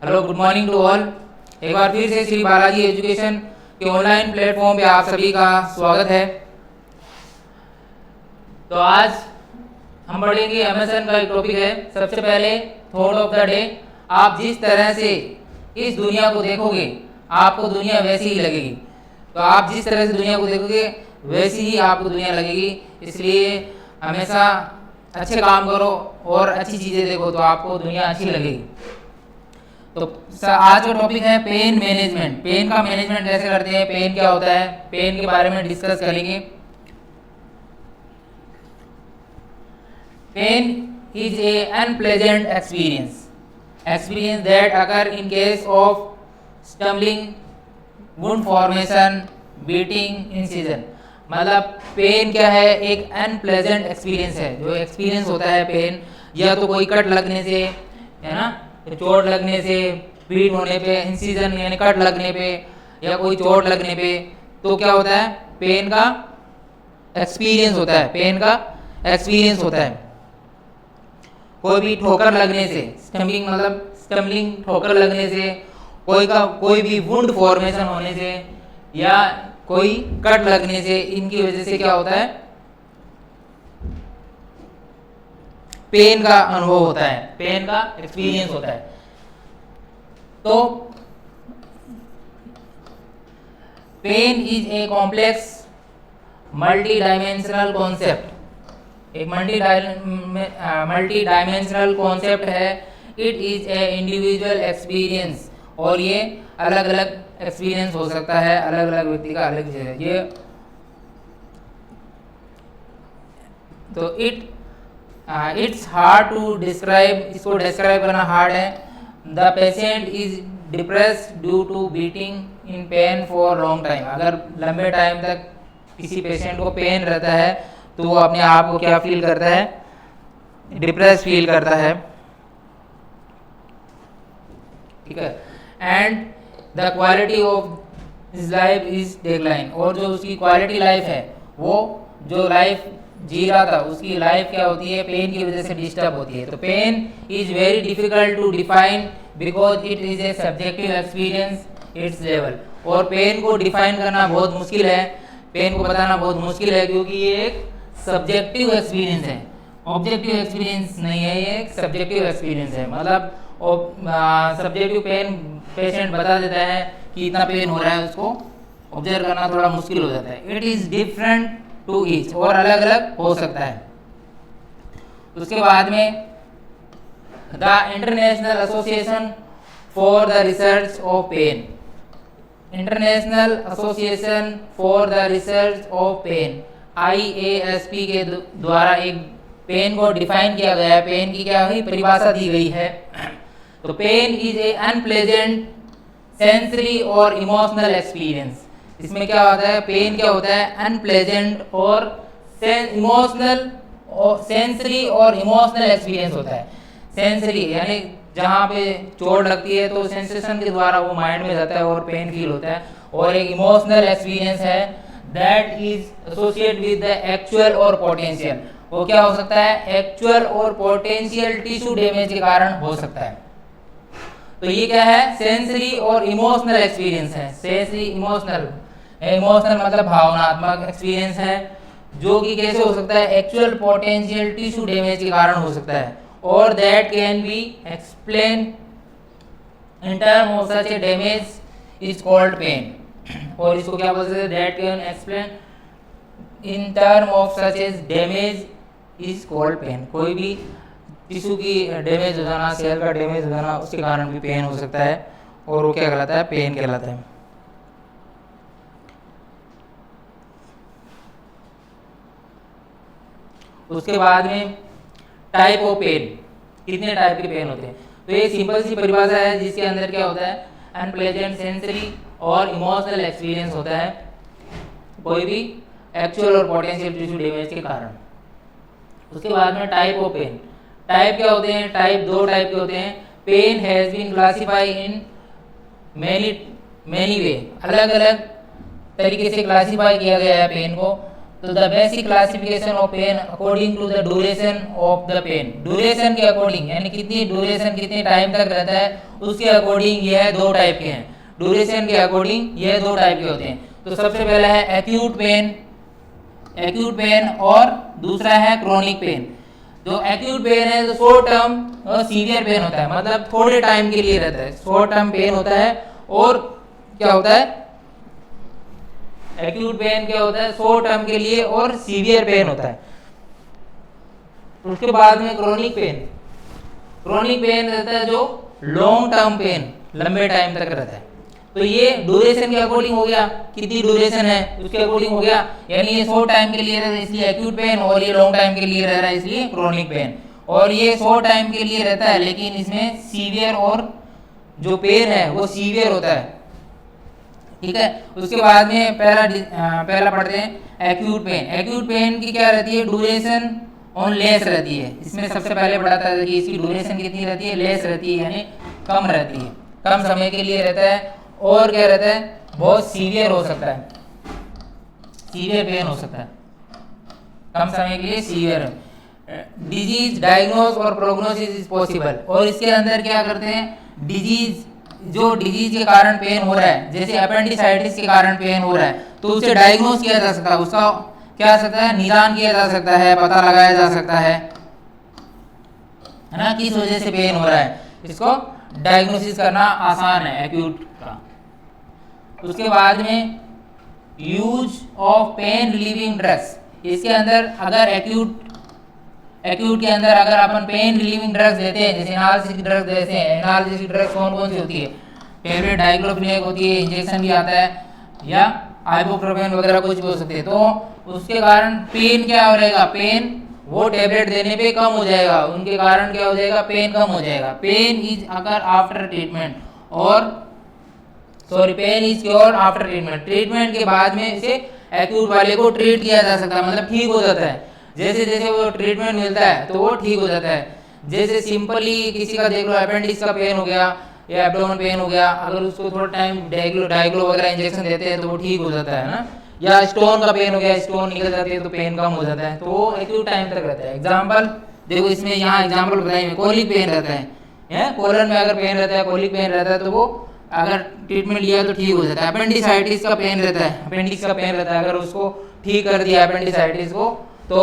Hello, good morning to all. एक बार फिर से श्री बालाजी एजुकेशन के ऑनलाइन प्लेटफॉर्म पे आप सभी का स्वागत है। तो आज हम पढ़ेंगे अमेज़न का एक टॉपिक है। सबसे पहले थॉट ऑफ द डे। आप जिस तरह से इस दुनिया को देखोगे आपको दुनिया वैसी ही लगेगी। तो आप जिस तरह से दुनिया को देखोगे वैसी ही आपको दुनिया लगेगी, इसलिए हमेशा अच्छे काम करो और अच्छी चीज़ें देखो तो आपको दुनिया अच्छी लगेगी। तो आज का टॉपिक है पेन मैनेजमेंट। पेन का मैनेजमेंट कैसे करते हैं, पेन क्या होता है, पेन के बारे में डिस्कस करेंगे। Pain is a unpleasant experience that occur in case of stumbling, wound formation, beating, incision. मतलब पेन क्या है, एक अनप्लेजेंट एक्सपीरियंस है। जो एक्सपीरियंस होता है पेन, या तो कोई कट लगने से, है ना, चोट लगने से, बीट होने पे, इंसिजन यानी कट लगने पे, या कोई चोट लगने पे, तो क्या होता है, पेन का एक्सपीरियंस होता है। पेन का एक्सपीरियंस होता है। कोई भी ठोकर लगने से, स्टम्बलिंग ठोकर लगने से, कोई भी वुंड फॉर्मेशन होने से, या कोई कट लगने से, इनकी वजह से क्या होता है, पेन का अनुभव होता है, पेन का एक्सपीरियंस होता है। तो pain is a complex multi dimensional concept. एक मल्टी डायमेंशनल कॉन्सेप्ट है। It is a individual experience, और ये अलग अलग एक्सपीरियंस हो सकता है, अलग अलग व्यक्ति का अलग है ये। तो इट्स हार्ड टू डिस्क्राइब, इसको डिस्क्राइब करना हार्ड है। The patient is depressed due to beating in pain for long time. अगर लंबे टाइम तक किसी पेशेंट को पेन रहता है तो वो अपने आप को क्या फील करता है, डिप्रेस फील करता है, ठीक है। And the quality of his life is decline, और जो उसकी क्वालिटी लाइफ है, वो जो लाइफ जी रहा था उसकी लाइफ क्या होती है, पेन की वजह से डिस्टर्ब होती है। तो pain is very difficult to define because it is a subjective experience it's level. और पेन को डिफाइन करना बहुत मुश्किल है, पेन को बताना बहुत मुश्किल है, क्योंकि ये एक सब्जेक्टिव एक्सपीरियंस है, ऑब्जेक्टिव एक्सपीरियंस नहीं है, ये एक सब्जेक्टिव एक्सपीरियंस है। मतलब सब्जेक्टिव पेन पेशेंट बता देता है कि इतना पेन हो रहा है, उसको ऑब्जर्व करना थोड़ा मुश्किल हो जाता है। It is different to each, और अलग अलग हो सकता है। उसके बाद में the international association for the research of pain, international association for the research of pain, IASP के द्वारा एक पेन को डिफाइन किया गया है, पेन की क्या हुई, परिभाषा दी गई है। तो pain is a unpleasant sensory और इमोशनल एक्सपीरियंस। इसमें क्या होता है, पेन क्या होता है, अनप्लेजेंट और इमोशनल, सेंसरी और इमोशनल एक्सपीरियंस होता है। सेंसरी यानी जहाँ पे चोट लगती है तो सेंसेशन के द्वारा वो माइंड में जाता है और पेन फील होता है। और एक इमोशनल एक्सपीरियंस है that is associate with the actual और पोटेंशियल। वो क्या हो सकता है, एक्चुअल और पोटेंशियल टिश्यू डैमेज के कारण हो सकता है। तो ये क्या है, सेंसरी और इमोशनल एक्सपीरियंस है। सेंसरी इमोशनल, इमोशनल मतलब भावनात्मक एक्सपीरियंस है, जो कि कैसे हो सकता है, एक्चुअल पोटेंशियल टिश्यू डैमेज के कारण हो सकता है। और that can be explain in term of such a damage is called pain. और इसको क्या बोलते हैं, that can explain in term of such a damage is called pain. कोई भी टिश्यू की डैमेज हो जाना, सेल का डैमेज हो जाना, उसके कारण भी पेन हो सकता है, और वो क्या कहलाता है, पेन कहलाता है। उसके बाद में टाइप ऑफ पेन, कितने टाइप के पेन होते हैं। तो ये सिंपल सी परिभाषा है जिसके अंदर क्या होता है, अनप्लेजेंट सेंसरी और इमोशनल एक्सपीरियंस होता है, कोई भी एक्चुअल और पोटेंशियल टिश्यू डैमेज के कारण। उसके बाद में टाइप ऑफ पेन, टाइप क्या होते हैं, दो टाइप के होते हैं। Pain has been classified in many way, अलग अलग तरीके से क्लासिफाई किया गया है पेन को। तो the basic classification of pain according to the duration of the pain, duration के अकॉर्डिंग, यानी कितनी ड्यूरेशन कितने टाइम तक रहता है उसके अकॉर्डिंग यह दो टाइप के हैं। ड्यूरेशन के अकॉर्डिंग यह दो टाइप के होते हैं। तो सबसे पहला है एक्यूट पेन और दूसरा है क्रोनिक पेन। जो एक्यूट पेन है तो शॉर्ट टर्म और सीवियर पेन होता है, मतलब थोड़े टाइम के लिए रहता है, शॉर्ट टर्म पेन होता है। और क्या होता है एक्यूट पेन, क्या होता है शॉर्ट टर्म के लिए, और सीवियर पेन होता है। उसके बाद में क्रोनिक पेन रहता है जो लॉन्ग टर्म पेन, लंबे टाइम तक रहता है। तो ये ड्यूरेशन के अकॉर्डिंग हो गया, कितनी ड्यूरेशन है उसके अकॉर्डिंग हो गया, यानी ये शॉर्ट टाइम के लिए रह रहा है इसलिए एक्यूट पेन, और ये लॉन्ग टाइम के लिए रह रहा है इसलिए क्रोनिक पेन। और ये शॉर्ट टाइम के लिए रहता है लेकिन इसमें सीवियर और जो पेन है वो सीवियर होता है, ठीक है। उसके बाद में पहला पढ़ते हैं एक्यूट पेन की क्या रहती है, ड्यूरेशन ऑन लेस रहती है। इसमें सबसे पहले पढ़ा था कि इसकी ड्यूरेशन कितनी रहती है, लेस रहती है, यानी कम रहती है, कम समय के लिए रहता है। और क्या रहता है, बहुत सीवियर हो सकता है, सीवियर पेन हो सकता है, कम समय के लिए सीवियर। डिजीज डायग्नोस और प्रोग्नोसिस इज पॉसिबल। और इसके अंदर क्या करते हैं, डिजीज के कारण पेन हो रहा है, जैसे अपेंडिसाइटिस के कारण पेन हो रहा है, तो उसे डायग्नोस किया जा सकता है, उसका क्या सकता है, निदान किया जा सकता है, पता लगाया जा सकता है ना, किस वजह से पेन हो रहा है, इसको डायग्नोसिस करना आसान है एक्यूट का। उसके बाद में use of pain relieving drugs. इसके अंदर अगर एक्यूट के अंदर अगर अपन पेन रिलीविंग ड्रग्स देते हैं, जैसे एनाल्जेसिक ड्रग्स देते हैं, एनाल्जेसिक ड्रग्स कौन कौन सी होती है, टेबलेट डाइक्लोफिनेक होती है, इंजेक्शन भी आता है, या आइबुप्रोफेन वगैरह कुछ भी हो सकते हैं। तो उसके कारण पेन क्या हो रहेगा, पेन वो टेबलेट देने पे कम हो जाएगा, उनके कारण क्या हो जाएगा, पेन कम हो जाएगा। पेन इज अगर आफ्टर ट्रीटमेंट, और pain is cure after treatment, treatment के बाद में इसे एक्यूट वाले को ट्रीट किया जा सकता है, मतलब ठीक हो जाता है, जैसे जैसे वो ट्रीटमेंट मिलता है तो वो ठीक हो जाता है। जैसे सिंपली किसी का देख लो अपेंडिक्स का पेन हो गया या एब्डोमेन पेन हो गया, अगर उसको थोड़ा टाइम डाइग्लो वगैरह इंजेक्शन देते हैं तो वो ठीक हो जाता है ना। या स्टोन का पेन हो गया, स्टोन निकल जाती है तो पेन कम हो जाता है, तो वो एक्यूट टाइम तक रहता है। एग्जाम्पल देखो, इसमें यहाँ एग्जाम्पल बताइए, कोलिक पेन रहता है, कोलन में अगर पेन रहता है, कोलिक पेन रहता है, तो वो अगर ट्रीटमेंट लिया तो ठीक हो जाता है। अपेंडिसाइटिस का पेन रहता है, अपेंडिक्स का पेन रहता है, अगर उसको ठीक कर दिया अपेंडिसाइटिस को तो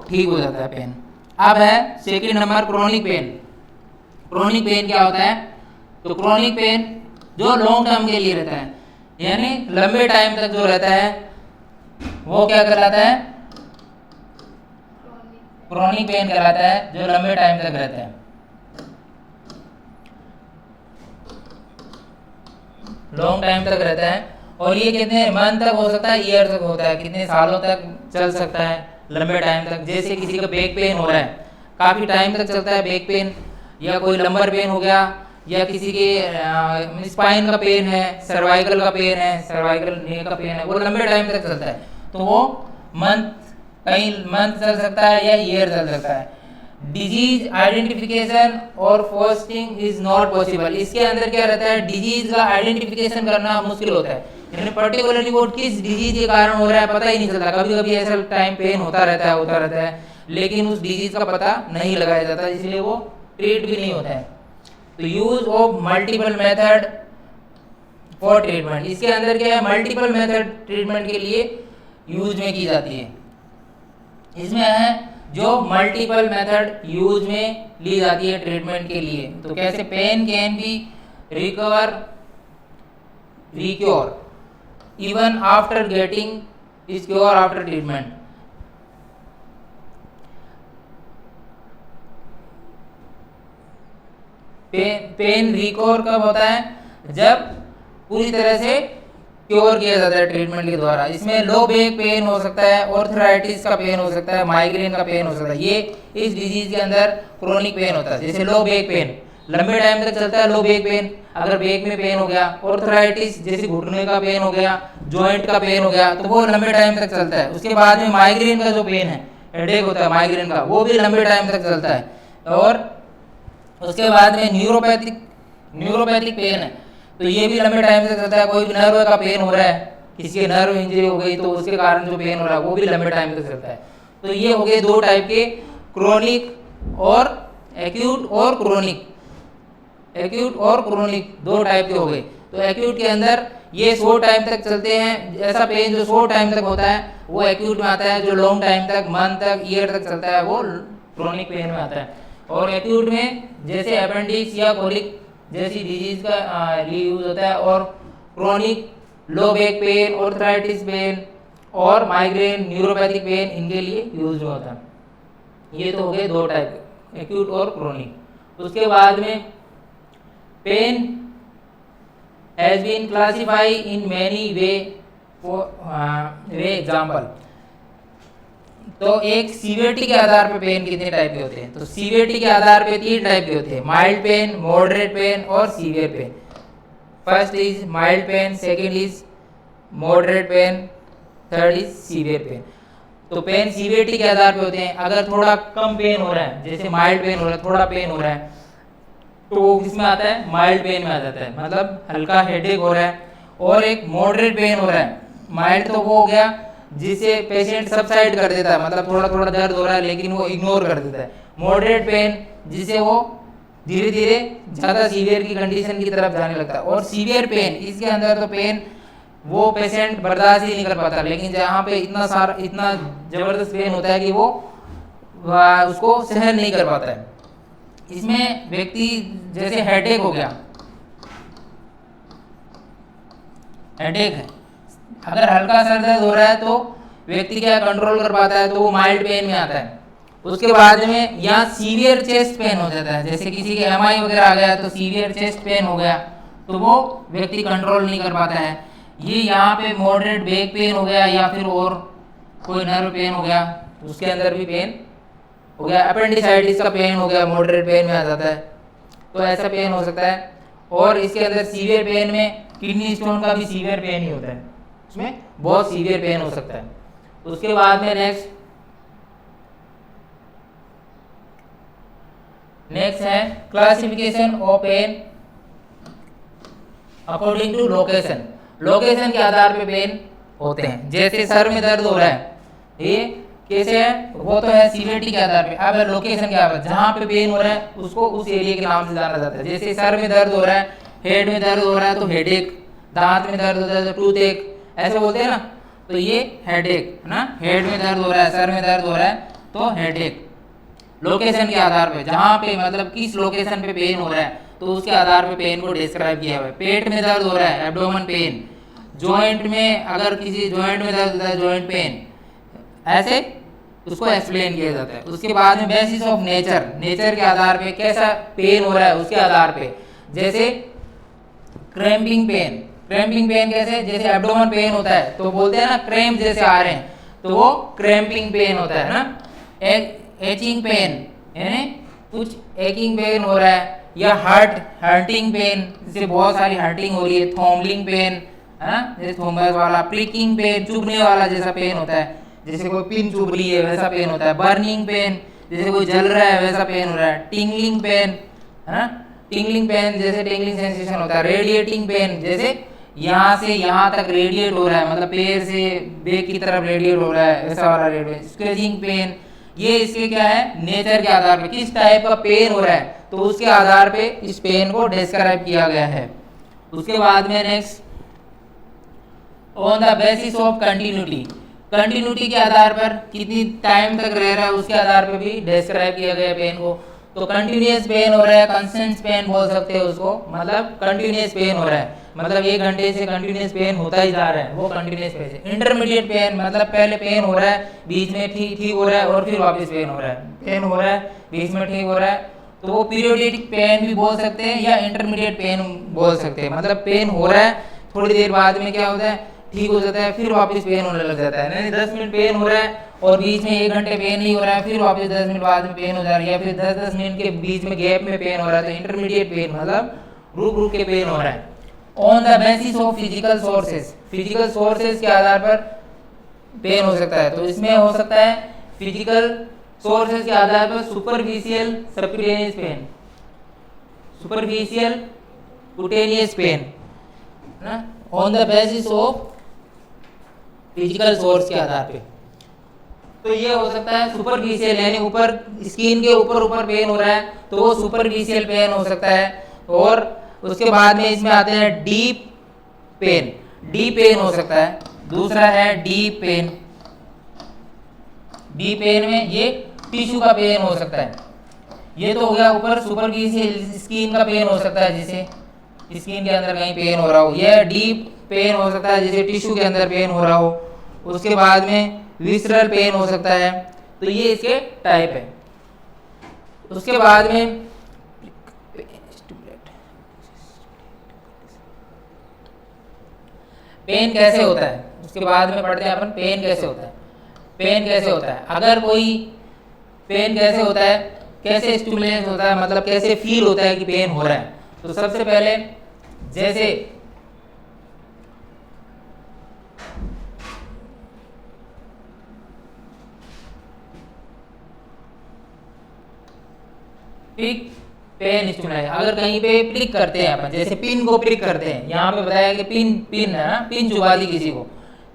ठीक हो जाता है पेन। अब है second number chronic pain. Chronic pain क्या होता है, तो क्रोनिक पेन जो लॉन्ग टर्म के लिए रहता है, यानी लंबे टाइम तक जो रहता है वो क्या कहलाता है, क्रोनिक पेन कहलाता है, जो लंबे टाइम तक रहता है, लॉन्ग टाइम तक रहता है। और ये कितने मंथ तक हो सकता है, ईयर तक होता है, कितने सालों तक चल सकता है, लंबे टाइम तक। जैसे किसी का बैक पेन हो रहा है, काफ़ी टाइम तक चलता है बैक पेन, या कोई लंबर पेन हो गया, या किसी के स्पाइन का पेन है, सर्वाइकल का पेन है, सर्वाइकल नेक का पेन है, वो लंबे टाइम तक चलता है, तो वो कई मंथ चल सकता है या ईयर चल सकता है। डिजीज आइडेंटिफिकेशन और फास्टिंग इज नॉट पॉसिबल। इसके अंदर क्या रहता है, डिजीज का आइडेंटिफिकेशन करना मुश्किल होता है, यानी पर्टिकुलरली वो किस डिजीज के कारण हो रहा है पता ही नहीं चलता। कभी कभी ऐसा टाइम पेन होता रहता है लेकिन उस डिजीज का पता नहीं लगाया जाता, इसलिए वो ट्रीट भी नहीं होता है। तो use of multiple method for treatment, इसके अंदर क्या है, मल्टीपल मेथड ट्रीटमेंट के लिए यूज में की जाती है। इसमें है जो मल्टीपल मेथड यूज में ली जाती है ट्रीटमेंट के लिए। तो कैसे, pain can be recure even after getting is cure after treatment. Pain recover कब होता है, जब पूरी तरह से क्योर किया जाता है ट्रीटमेंट के द्वारा। इसमें लो बैक पेन हो सकता है, ऑर्थराइटिस का पेन हो सकता है, माइग्रेन का पेन हो सकता है, ये इस डिजीज के अंदर क्रोनिक पेन होता है। जैसे लो बैक पेन लंबे टाइम तक चलता है, लो बैक पेन, अगर बैक में पेन हो गया, ऑर्थराइटिस जैसे घुटने का पेन हो गया, जॉइंट का पेन हो गया, तो वो लंबे टाइम तक चलता है। उसके बाद में माइग्रेन का जो पेन है, हेडेक होता है माइग्रेन का, वो भी लंबे टाइम तक चलता है। और उसके बाद में न्यूरोपैथिक पेन है, तो ये भी लंबे टाइम से चलता है। कोई भी नर्व का पेन हो रहा है किसी के नर्व इंजरी हो गई तो उसके कारण जो पेन हो रहा है वो भी लंबे टाइम तक चलता है। तो ये हो गए दो टाइप के, क्रोनिक और एक्यूट और क्रोनिक। एक्यूट और क्रोनिक दो टाइप के हो गए। तो एक्यूट के अंदर ये शॉर्ट टाइम तक चलते हैं, ऐसा पेन जो शॉर्ट टाइम तक होता है वो एक्यूट में आता है, जो लॉन्ग टाइम तक, मंथ तक, ईयर तक चलता है वो क्रोनिक पेन में आता है। और एक्यूट में जैसे अपेंडिक्स या कोलिक जैसी डिजीज का यूज होता है, और chronic low back pain, arthritis pain और माइग्रेन, न्यूरोपैथिक पेन इनके लिए यूज होता है। ये तो हो गए दो टाइप, एक्यूट और क्रोनिक। उसके बाद में pen has been classified in many way example। तो एक सीवियरिटी के आधार पे पेन कितने टाइप के होते हैं, तो सीवियरिटी के आधार पे 3 टाइप के होते हैं, माइल्ड पेन, मॉडरेट पेन और severe pain. First is mild pain, second is moderate pain, third is severe pain. तो पेन सीवियरिटी के आधार पे होते हैं। अगर थोड़ा कम पेन हो रहा है, जैसे माइल्ड पेन हो रहा है, थोड़ा पेन हो रहा है, तो वो किसमें आता है, माइल्ड पेन में आ जाता है, मतलब हल्का हेडेक हो रहा है। और एक मॉडरेट पेन हो रहा है, माइल्ड तो वो हो गया जिसे पेशेंट सबसाइड कर देता है, मतलब थोड़ा थोड़ा दर्द हो रहा है लेकिन वो इग्नोर कर देता है। मॉडरेट पेन जिसे वो धीरे धीरे ज़्यादा सीवियर की कंडीशन की तरफ जाने लगता है। और सीवियर पेन, इसके अंदर तो पेन वो पेशेंट बर्दाश्त ही नहीं कर पाता, लेकिन जहाँ पे इतना ज़बरदस्त पेन होता है कि वो उसको सहन नहीं कर पाता है। इसमें व्यक्ति जैसे हेडेक हो गया, हेडेक है, अगर हल्का सर दर्द हो रहा है तो व्यक्ति क्या कंट्रोल कर पाता है, तो वो माइल्ड पेन में आता है। उसके बाद में यहाँ सीवियर चेस्ट पेन हो जाता है, जैसे किसी के एमआई वगैरह आ गया तो सीवियर चेस्ट पेन हो गया, तो वो व्यक्ति कंट्रोल नहीं कर पाता है। ये यहाँ पे मॉडरेट बैक पेन हो गया या फिर और कोई नर्व पेन हो गया, उसके अंदर भी पेन हो गया। अपेंडिसाइटिस का पेन हो गया, मॉडरेट पेन में आ जाता है, तो ऐसा पेन हो सकता है। और इसके अंदर सीवियर पेन में किडनी स्टोन का भी सीवियर पेन ही होता है, उसमें बहुत सीवियर पेन हो सकता है। उसके बाद में नेक्स्ट है classification of pain according to location. Location के आधार पे पेन होते हैं। जैसे सर में दर्द हो रहा है, ये कैसे है, वो तो है सीवियरिटी के आधार पे। अब लोकेशन के आधार, जहाँ पे पेन हो रहा है उसको उस एरिया के नाम से जाना जाता है। जैसे सर में दर्द हो रहा है, हेड में दर्द हो रहा है तो हेडेक, दांत में दर्द होता है तो टूथ एक, ऐसे बोलते हैं ना, तो ये हेडेक है ना, हेड में दर्द हो रहा है, सर में दर्द हो रहा है तो हेडेक। लोकेशन के आधार पे, जहाँ पे मतलब किस लोकेशन पे पेन हो रहा है तो उसके आधार पे पेन को डिस्क्राइब किया हुआ है। पेट में दर्द हो रहा है, एब्डोमेन पेन। जॉइंट में, अगर किसी जॉइंट में दर्द होता है, जॉइंट पेन, ऐसे उसको एक्सप्लेन किया जाता है। उसके बाद में बेसिस ऑफ नेचर, नेचर के आधार पे कैसा पेन हो रहा है उसके आधार पे, जैसे क्रैम्पिंग पेन। क्रैम्पिंग पेन कैसे, जैसे एब्डोमेन पेन होता है तो बोलते हैं ना क्रैम्प जैसे आ रहे हैं, तो वो क्रैम्पिंग पेन होता है ना। एचिंग पेन यानी कुछ एकिंग पेन हो रहा है, या हर्टिंग पेन, जैसे बहुत सारी हर्टिंग हो रही है। थॉम्बलिंग पेन है ना, जैसे थॉम्बस वाला। प्रिकिंग पेन, चुभने वाला जैसा पेन होता है, जैसे कोई पिन चुभ रही है वैसा पेन होता है। बर्निंग पेन, जैसे कोई जल रहा है वैसा पेन हो रहा है। टिंगलिंग पेन है ना, टिंगलिंग पेन जैसे टिंगलिंग सेंसेशन होता है। रेडिएटिंग पेन, जैसे यहाँ से यहाँ तक रेडिएट हो रहा है, मतलब पैर से बैक की तरफ रेडिएट हो रहा है, वैसा वाला रेडिएट। स्क्वेजिंग पेन, ये इसके क्या है, नेचर के आधार पे किस टाइप का पेन हो रहा है तो उसके आधार पे इस पेन को डिस्क्राइब किया गया है। उसके बाद में next, on the basis of continuity, continuity के आधार पर कितनी टाइम तक रह रहा है उसके आधार पर भी डिस्क्राइब किया गया पेन को। तो कंटिन्यूअस पेन हो रहा है, कंस्टेंट पेन बोल सकते हैं उसको, मतलब कंटिन्यूअस पेन हो रहा है, मतलब 1 घंटे से कंटिन्यूअस पेन होता ही जा रहा है, वो कंटिन्यूअस पेन है। इंटरमीडिएट पेन, मतलब पहले पेन हो रहा है, बीच में ठीक हो रहा है और फिर वापस पेन हो रहा है, पेन हो रहा है बीच में ठीक हो रहा है, तो वो पीरियोडिक पेन भी बोल सकते हैं या इंटरमीडिएट पेन बोल सकते हैं। मतलब पेन हो रहा है, थोड़ी देर बाद में क्या होता है, ठीक हो जाता है, फिर वापस पेन होने लग जाता है। नहीं 10 मिनट पेन हो रहा है और बीच में 1 घंटे पेन नहीं हो रहा है, फिर वापस 10 मिनट बाद में पेन हो जा रही है, या फिर 10-10 मिनट के बीच में गैप में पेन हो रहा है, तो इंटरमीडिएट पेन मतलब रुक के पेन हो रहा है। On the basis of physical sources, physical sources के आधार पर पेन हो सकता है। तो इसमें हो सकता है फिजिकल सोर्सेज के आधार पर superficial subcutaneous pain, superficial cutaneous pain ना, on the basis of physical source के आधार पे। तो ये हो सकता है सुपरफिशियल, यानी ऊपर स्किन के ऊपर ऊपर पेन हो रहा है तो वो सुपरफिशियल पेन हो सकता है। और उसके बाद में इसमें आते हैं डीप पेन, डीप पेन हो सकता है। दूसरा है डीप पेन, डीप पेन में ये टिश्यू का पेन हो सकता है। ये तो हो गया ऊपर सुपरफिशियल स्किन का पेन हो सकता है, जैसे स्किन के अंदर कहीं पेन हो रहा हो। यह डीप पेन हो सकता है जैसे टिश्यू के अंदर पेन हो रहा हो। उसके बाद में विसरल पेन हो सकता है। तो ये इसके टाइप है। उसके बाद में पेन कैसे होता है, उसके बाद में पढ़ते हैं अपन पेन कैसे होता है। पेन कैसे होता है, अगर कोई पेन कैसे होता है, कैसे स्टिमुलेशन होता है, मतलब कैसे फील होता है कि पेन हो रहा है। तो सबसे पहले जैसे पिक पेन स्टिमुलेशन, अगर कहीं पे प्रिक करते हैं अपन, जैसे पिन को प्रिक करते हैं, यहाँ पे बताया कि पिन है ना, पिन चुबा दी किसी को,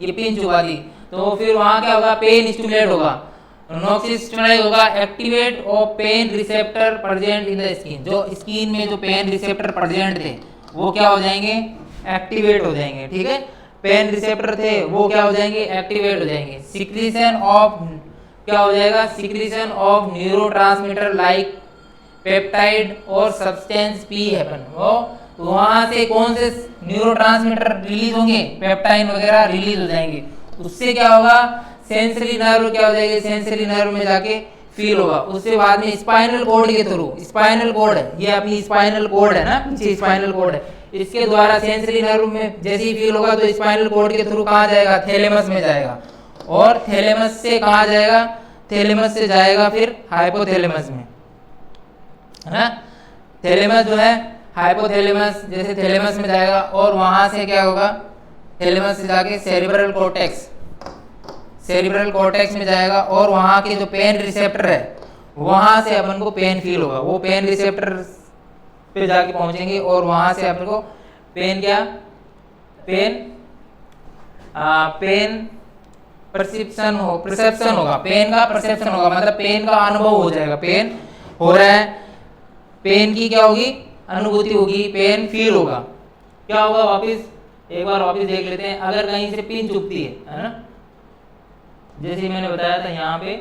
ये पिन चुबा दी, तो फिर वहाँ क्या होगा, पेन स्टिमुलेट होगा, नॉक्सिस स्टिमुलेट होगा, activate of pain receptor present in the skin. जो स्किन में जो पेन रिसेप्टर प्रेजेंट थे वो क्या हो जाएंगे, एक्टिवेट हो जाएंगे। ठीक है, पेन रिसेप्टर थे वो क्या हो जाएंगे, एक्टिवेट हो जाएंगे। सिक्रीशन ऑफ क्या हो जाएगा, secretion of neurotransmitter like peptide और सब्सटेंस पी हैपन। वो वहां से कौन से न्यूरोट्रांसमीटर रिलीज होंगे, पेप्टाइन वगैरह रिलीज हो जाएंगे। उससे क्या होगा, सेंसरी नर्व क्या हो जाएगी, सेंसरी नर्व में जाके फील होगा। उससे बाद में स्पाइनल कॉर्ड के थ्रू, स्पाइनल कॉर्ड है ये अपनी स्पाइनल कॉर्ड है ना, पीछे स्पाइनल कॉर्ड है, इसके द्वारा सेंसरी नर्व में जैसे ही फील होगा तो स्पाइनल कॉर्ड के थ्रू कहाँ जाएगा, थैलेमस में जाएगा। और थैलेमस से कहाँ जाएगा, थैलेमस से जाएगा फिर हाइपोथैलेमस में, है ना। थैलेमस जो है हाइपोथैलेमस, जैसे थैलेमस में जाएगा और वहां से क्या होगा, थैलेमस से जाके सेरिब्रल कॉर्टेक्स, सेरिब्रल कॉर्टेक्स में जाएगा और वहां के जो पेन रिसेप्टर है वहां से अपन को पेन फील होगा। वो पेन रिसेप्टर पे जाके पहुंचेंगे और वहां से अपन को पेन क्या, पेन परसेप्शन होगा, पेन का परसेप्शन होगा, मतलब पेन का अनुभव हो जाएगा, पेन हो रहा है, पेन की क्या होगी, अनुभूति होगी, पेन फील होगा। क्या होगा, वापस एक बार वापस देख लेते हैं। अगर कहीं से पिन चुभती है ना, जैसे मैंने बताया था यहाँ पे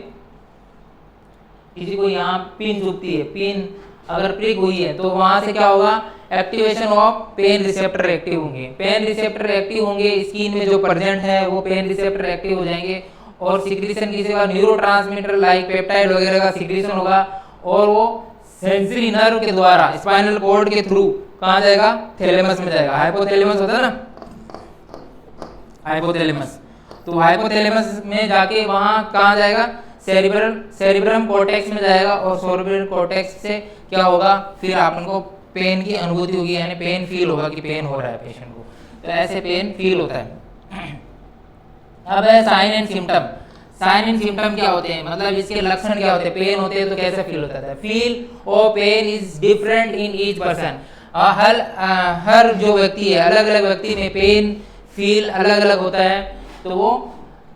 किसी को यहाँ पिन चुभती है, पिन अगर प्रिक हुई है तो वहां से क्या होगा, activation of pain receptor active होंगे। पेन रिसेप्टर एक्टिव होंगे, स्किन में जो प्रेजेंट है वो पेन रिसेप्टर एक्टिव हो जाएंगे और सिक्रीशन किसी का न्यूरोट्रांसमीटर लाइक पेप्टाइड वगैरह का सिक्रीशन होगा और वो सेंसरी नर्व के द्वारा स्पाइनल कॉर्ड के थ्रू कहाँ जाएगा, थैलेमस में जाएगा। हाइपोथैलेमस होता है ना, हाइपोथैलेमस, तो हाइपोथैलेमस में जाके वहाँ कहाँ जाएगा, सेरिब्रम कॉर्टेक्स में जाएगा और सेरिब्रल कॉर्टेक्स से क्या होगा, फिर अपन को पेन की अनुभूति होगी, यानी पेन फील होगा कि पेन हो रहा है पेशेंट को। तो ऐसे पेन फील होता है। अब है sign and symptom. Sign and symptom क्या होते हैं, मतलब इसके लक्षण क्या होते हैं, पेन होते हैं तो कैसे फील होता है। Feel of pain is different in each person. हर जो व्यक्ति है, अलग अलग व्यक्ति में पेन फील अलग अलग होता है। तो वो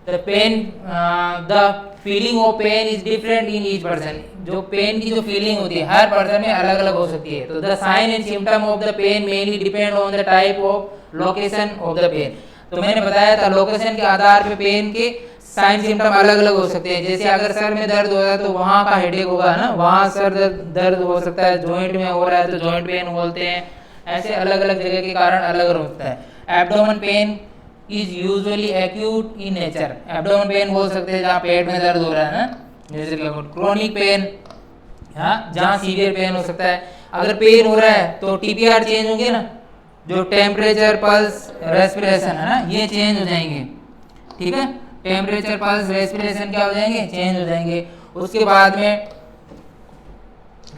the feeling of pain is different in each person. जो पेन की जो फीलिंग होती है हर पर्सन में अलग अलग हो सकती है। तो the sign and symptom of the pain mainly depend on the type of location of the pain. तो मैंने बताया था लोकेशन के आधार पे पेन के साइन सिम्टम अलग अलग हो सकते हैं। जैसे अगर सर में दर्द हो रहा है तो वहाँ का हेडेक होगा ना, वहाँ सर दर्द हो सकता है। जॉइंट में हो रहा है तो जॉइंट पेन बोलते हैं। ऐसे अलग अलग जगह के कारण अलग अलग होता है। Abdomen pain is usually acute in nature. Abdomen pain बोल सकते हैं जहाँ पेट में दर्द हो रहा है ना, जैसे क्रोनिक पेन, हाँ, जहाँ सीवियर पेन हो सकता है। अगर पेन हो रहा है तो टीपीआर चेंज होंगे ना, जो टेम्परेचर पल्स रेस्पिरेशन है ना, ये चेंज हो जाएंगे। ठीक है, टेम्परेचर पल्स रेस्पिरेशन क्या हो जाएंगे, चेंज हो जाएंगे। उसके बाद में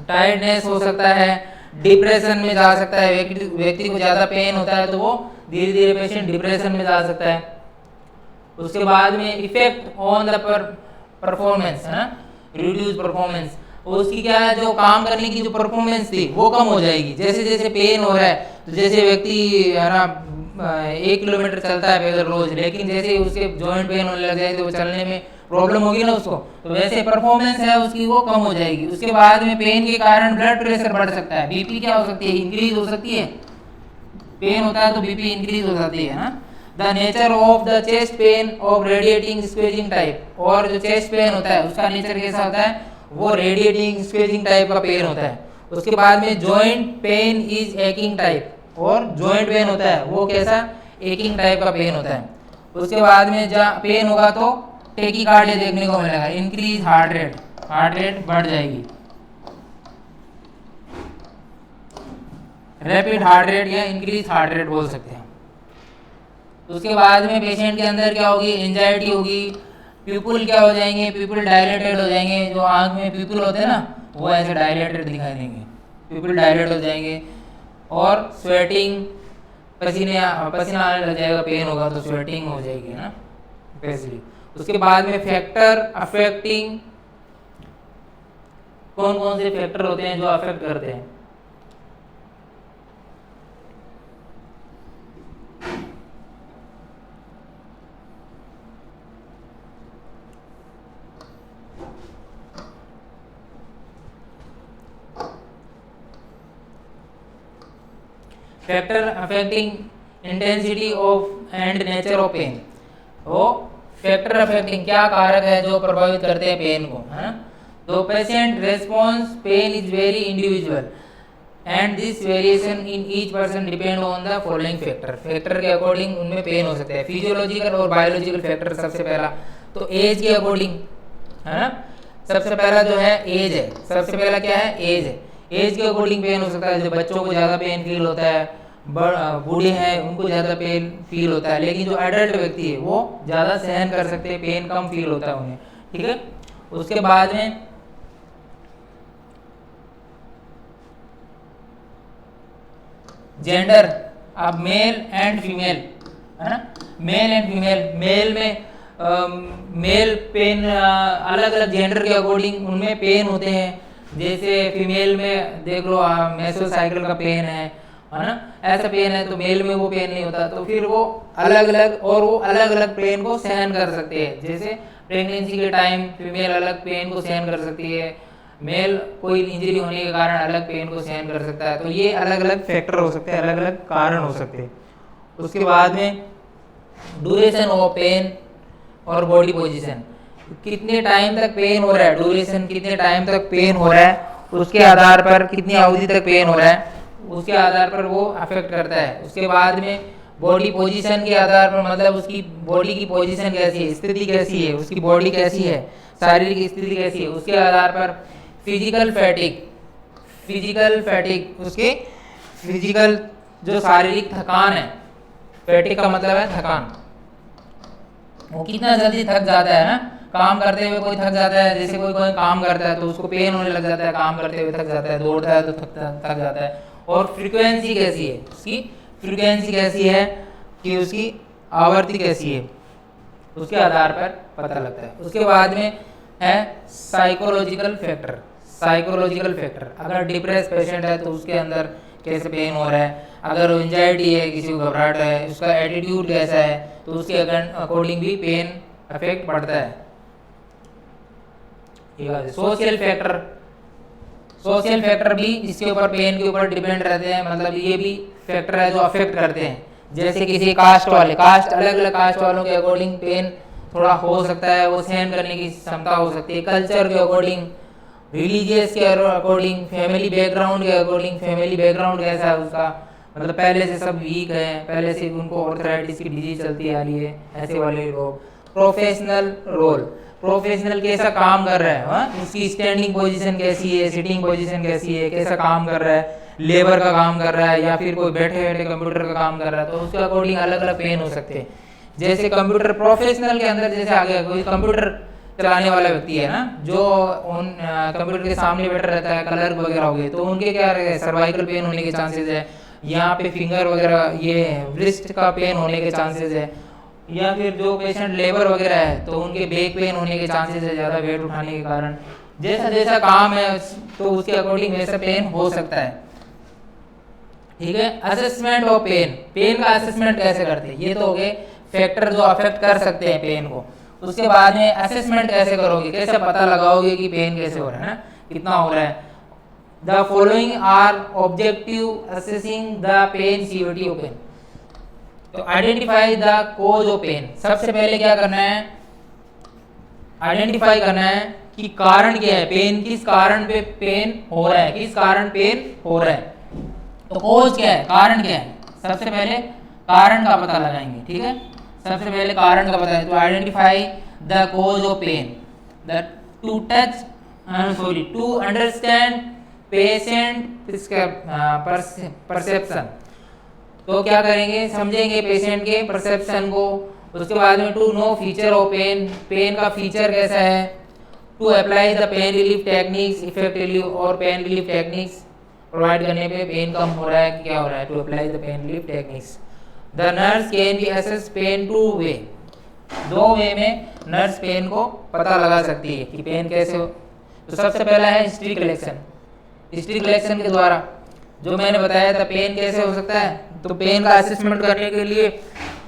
टायर्डनेस हो सकता है, डिप्रेशन में जा सकता है। व्यक्ति को ज़्यादा पेन होता है तो वो धीरे धीरे पेशेंट डिप्रेशन में जा सकता है। उसके बाद में इफेक्ट ऑन द परफॉर्मेंस है ना, रिड्यूस परफॉर्मेंस। उसकी क्या है, जो काम करने की जो परफॉर्मेंस थी वो कम हो जाएगी। जैसे जैसे पेन हो रहा है तो जैसे व्यक्ति है ना 1 किलोमीटर चलता है पैदल रोज, लेकिन जैसे ही उसके जॉइंट पेन होने लग जाए तो वो चलने में प्रॉब्लम होगी ना उसको, तो वैसे परफॉर्मेंस है उसकी वो कम हो जाएगी। उसके बाद में पेन के कारण ब्लड प्रेशर बढ़ सकता है, बीपी क्या हो सकती है, इंक्रीज हो सकती है। पेन होता है तो बीपी इंक्रीज हो जाती है ना। The nature of the chest pain of radiating squeezing type, और जो चेस्ट पेन होता है उसका नेचर कैसा होता है, वो रेडिएटिंग स्क्वेजिंग टाइप का पेन होता है। उसके बाद में joint pain is aching type, और जॉइंट पेन होता है वो कैसा, एकिंग टाइप का पेन होता है। उसके बाद में जहाँ पेन होगा तो टेकीकार्डिया देखने को मिलेगा, increase heart rate, heart rate बढ़ जाएगी, रैपिड हार्ट रेट या इंक्रीज हार्ट रेट बोल सकते हैं। उसके बाद में पेशेंट के अंदर क्या होगी, एंजाइटी होगी, पीपल क्या हो जाएंगे, पीपल डायलेटेड हो जाएंगे, जो आंख में पीपल होते हैं ना वो ऐसे डायलेटेड दिखाई देंगे, पीपल डायलेट हो जाएंगे। और स्वेटिंग, पसीना आने लग जाएगा, पेन होगा तो स्वेटिंग हो जाएगी ना बेसिकली। उसके बाद में फैक्टर अफेक्टिंग, कौन कौन से फैक्टर होते हैं जो अफेक्ट करते हैं, factor affecting intensity of and nature of pain. वो फैक्टर अफेक्टिंग क्या कारक है जो प्रभावित करते हैं पेन को, है ना। तो patient response pain is very individual and this variation in each person depend on the following factor, factor के अकॉर्डिंग उनमें पेन हो सकते हैं। फिजियोलॉजिकल और बायोलॉजिकल फैक्टर, सबसे पहला तो एज के अकॉर्डिंग, है ना। सबसे पहला जो है एज है, सबसे पहला क्या है, एज है। एज के अकॉर्डिंग पेन हो सकता है, जो बच्चों को ज़्यादा पेन फील होता है, बूढ़े हैं उनको ज़्यादा पेन फील होता है, लेकिन जो एडल्ट व्यक्ति है वो ज़्यादा सहन कर सकते हैं, पेन कम फील होता है उन्हें, ठीक है। उसके बाद में जेंडर, अब मेल एंड फीमेल, है ना, मेल एंड फीमेल, मेल में मेल पेन अलग अलग जेंडर के अकॉर्डिंग उनमें पेन होते हैं। जैसे फीमेल में देख लो मेसो साइकिल का पेन है ना, ऐसा पेन है, तो मेल में वो पेन नहीं होता, तो फिर वो अलग अलग, और वो अलग अलग पेन को सहन कर सकते हैं। जैसे प्रेगनेंसी के टाइम फीमेल अलग पेन को सहन कर सकती है, मेल कोई इंजरी होने के कारण अलग पेन को सहन कर सकता है। तो ये अलग अलग फैक्टर हो सकते हैं, अलग अलग कारण हो सकते हैं। उसके बाद में ड्यूरेशन ऑफ पेन और बॉडी पोजीशन, कितने टाइम तक पेन हो रहा है, ड्यूरेशन कितने टाइम तक पेन हो रहा है, उसके आधार पर कितनी अवधि तक पेन हो रहा है, उसके आधार पर वो अफेक्ट करता है। उसके बाद में बॉडी पोजीशन के आधार पर, मतलब उसकी बॉडी की पोजीशन कैसी है, स्थिति कैसी है, उसकी बॉडी कैसी है, शारीरिक स्थिति कैसी है, उसके आधार पर फिजिकल फैटिक, फिजिकल फैटिक उसके फिजिकल जो शारीरिक थकान है, फैटिक का मतलब है थकान, वो कितना जल्दी थक जाता है ना, काम करते हुए कोई थक जाता है, जैसे कोई कोई काम करता है तो उसको पेन होने लग जाता है, काम करते हुए थक जाता है, दौड़ता है तो थक जाता है। और फ्रीक्वेंसी कैसी है, उसकी फ्रीक्वेंसी कैसी है कि उसकी आवृत्ति कैसी है, उसके आधार पर पता लगता है। उसके बाद में है साइकोलॉजिकल फैक्टर, साइकोलॉजिकल फैक्टर, अगर डिप्रेस पेशेंट है तो उसके अंदर कैसे पेन हो रहा है, अगर एंजाइटी है, किसी को घबराहट है, उसका एटीट्यूड कैसा है, तो उसके अकॉर्डिंग भी पेन अफेक्ट पड़ता है। सोशल फैक्टर, सोशल फैक्टर भी इसके ऊपर पेन के ऊपर डिपेंड रहते हैं, मतलब ये भी फैक्टर है जो अफेक्ट करते हैं। जैसे किसी कास्ट वाले, कास्ट अलग अलग कास्ट वालों के अकॉर्डिंग पेन थोड़ा हो सकता है, वो सहन करने की क्षमता हो सकती है। कल्चर के अकॉर्डिंग, रिलीजियस के अकॉर्डिंग, फैमिली बैकग्राउंड के अकॉर्डिंग, फैमिली बैकग्राउंड कैसा है उसका, मतलब पहले से सब वीक है, पहले से उनको ऑर्थराइटिस की डिजीज चलती आ रही है, ऐसे वाले लोग। प्रोफेशनल रोल, प्रोफेशनल कैसा काम कर रहा है, हाँ, उसकी स्टैंडिंग पोजीशन कैसी है, सिटिंग पोजीशन कैसी है, कैसा काम कर रहा है, लेबर का काम कर रहा है या फिर कोई बैठे बैठे कंप्यूटर का काम कर रहा है, तो उसके अकॉर्डिंग अलग अलग पेन हो सकते हैं। जैसे कंप्यूटर प्रोफेशनल के अंदर जैसे आ गया कोई कंप्यूटर चलाने वाला व्यक्ति है ना, जो उन कंप्यूटर के सामने बैठा रहता है, क्लर्क वगैरह हो गए, तो उनके क्या है, सर्वाइकल पेन होने के चांसेस है, यहाँ पे फिंगर वगैरह ये रिस्ट का पेन होने के चांसेस है, या फिर जो पेशेंट लेबर वगैरह है तो उनके बैक पेन होने के चांसेस है ज़्यादा वेट उठाने के कारण। जैसा जैसा काम है तो उसके अकॉर्डिंग वैसा पेन हो सकता है। ठीक है। असेसमेंट ऑफ पेन, पेन का असेसमेंट कैसे करते हैं, ये तो हो गए फैक्टर जो अफेक्ट कर सकते हैं पेन को। उसके बाद में असेसमेंट कैसे करोगे, कैसे पता लगाओगे कि पेन कैसे हो रहा है ना, कितना हो रहा है। The following are objective assessing the pain severity of pain. तो identify the cause of pain, सबसे पहले क्या करना है, आइडेंटिफाई करना है कि कारण क्या है, पेन किस कारण पे पेन हो रहा है, किस कारण पेन हो रहा है। तो कोज क्या है, कारण क्या है, सबसे पहले कारण का पता लगाएंगे, ठीक है। सबसे पहले कारण का पता है, तो identify the cause of pain, the to touch to understand patient perception. तो क्या करेंगे, समझेंगे पेशेंट के परसेप्शन को। उसके बाद में to know feature of pain, pain का फीचर कैसा है। To apply the pain relief techniques effectively, और पेन रिलीफ टेक्निक्स प्रोवाइड करने पे पेन कम हो रहा है कि क्या हो रहा है। To apply the pain relief techniques. The nurse can be assess pain two way, दो वे में नर्स पेन को पता लगा सकती है कि पेन कैसे हो। तो सबसे पहला है हिस्ट्री कलेक्शन, हिस्ट्री कलेक्शन के द्वारा जो मैंने बताया था पेन कैसे हो सकता है। तो पेन का असेसमेंट करने के लिए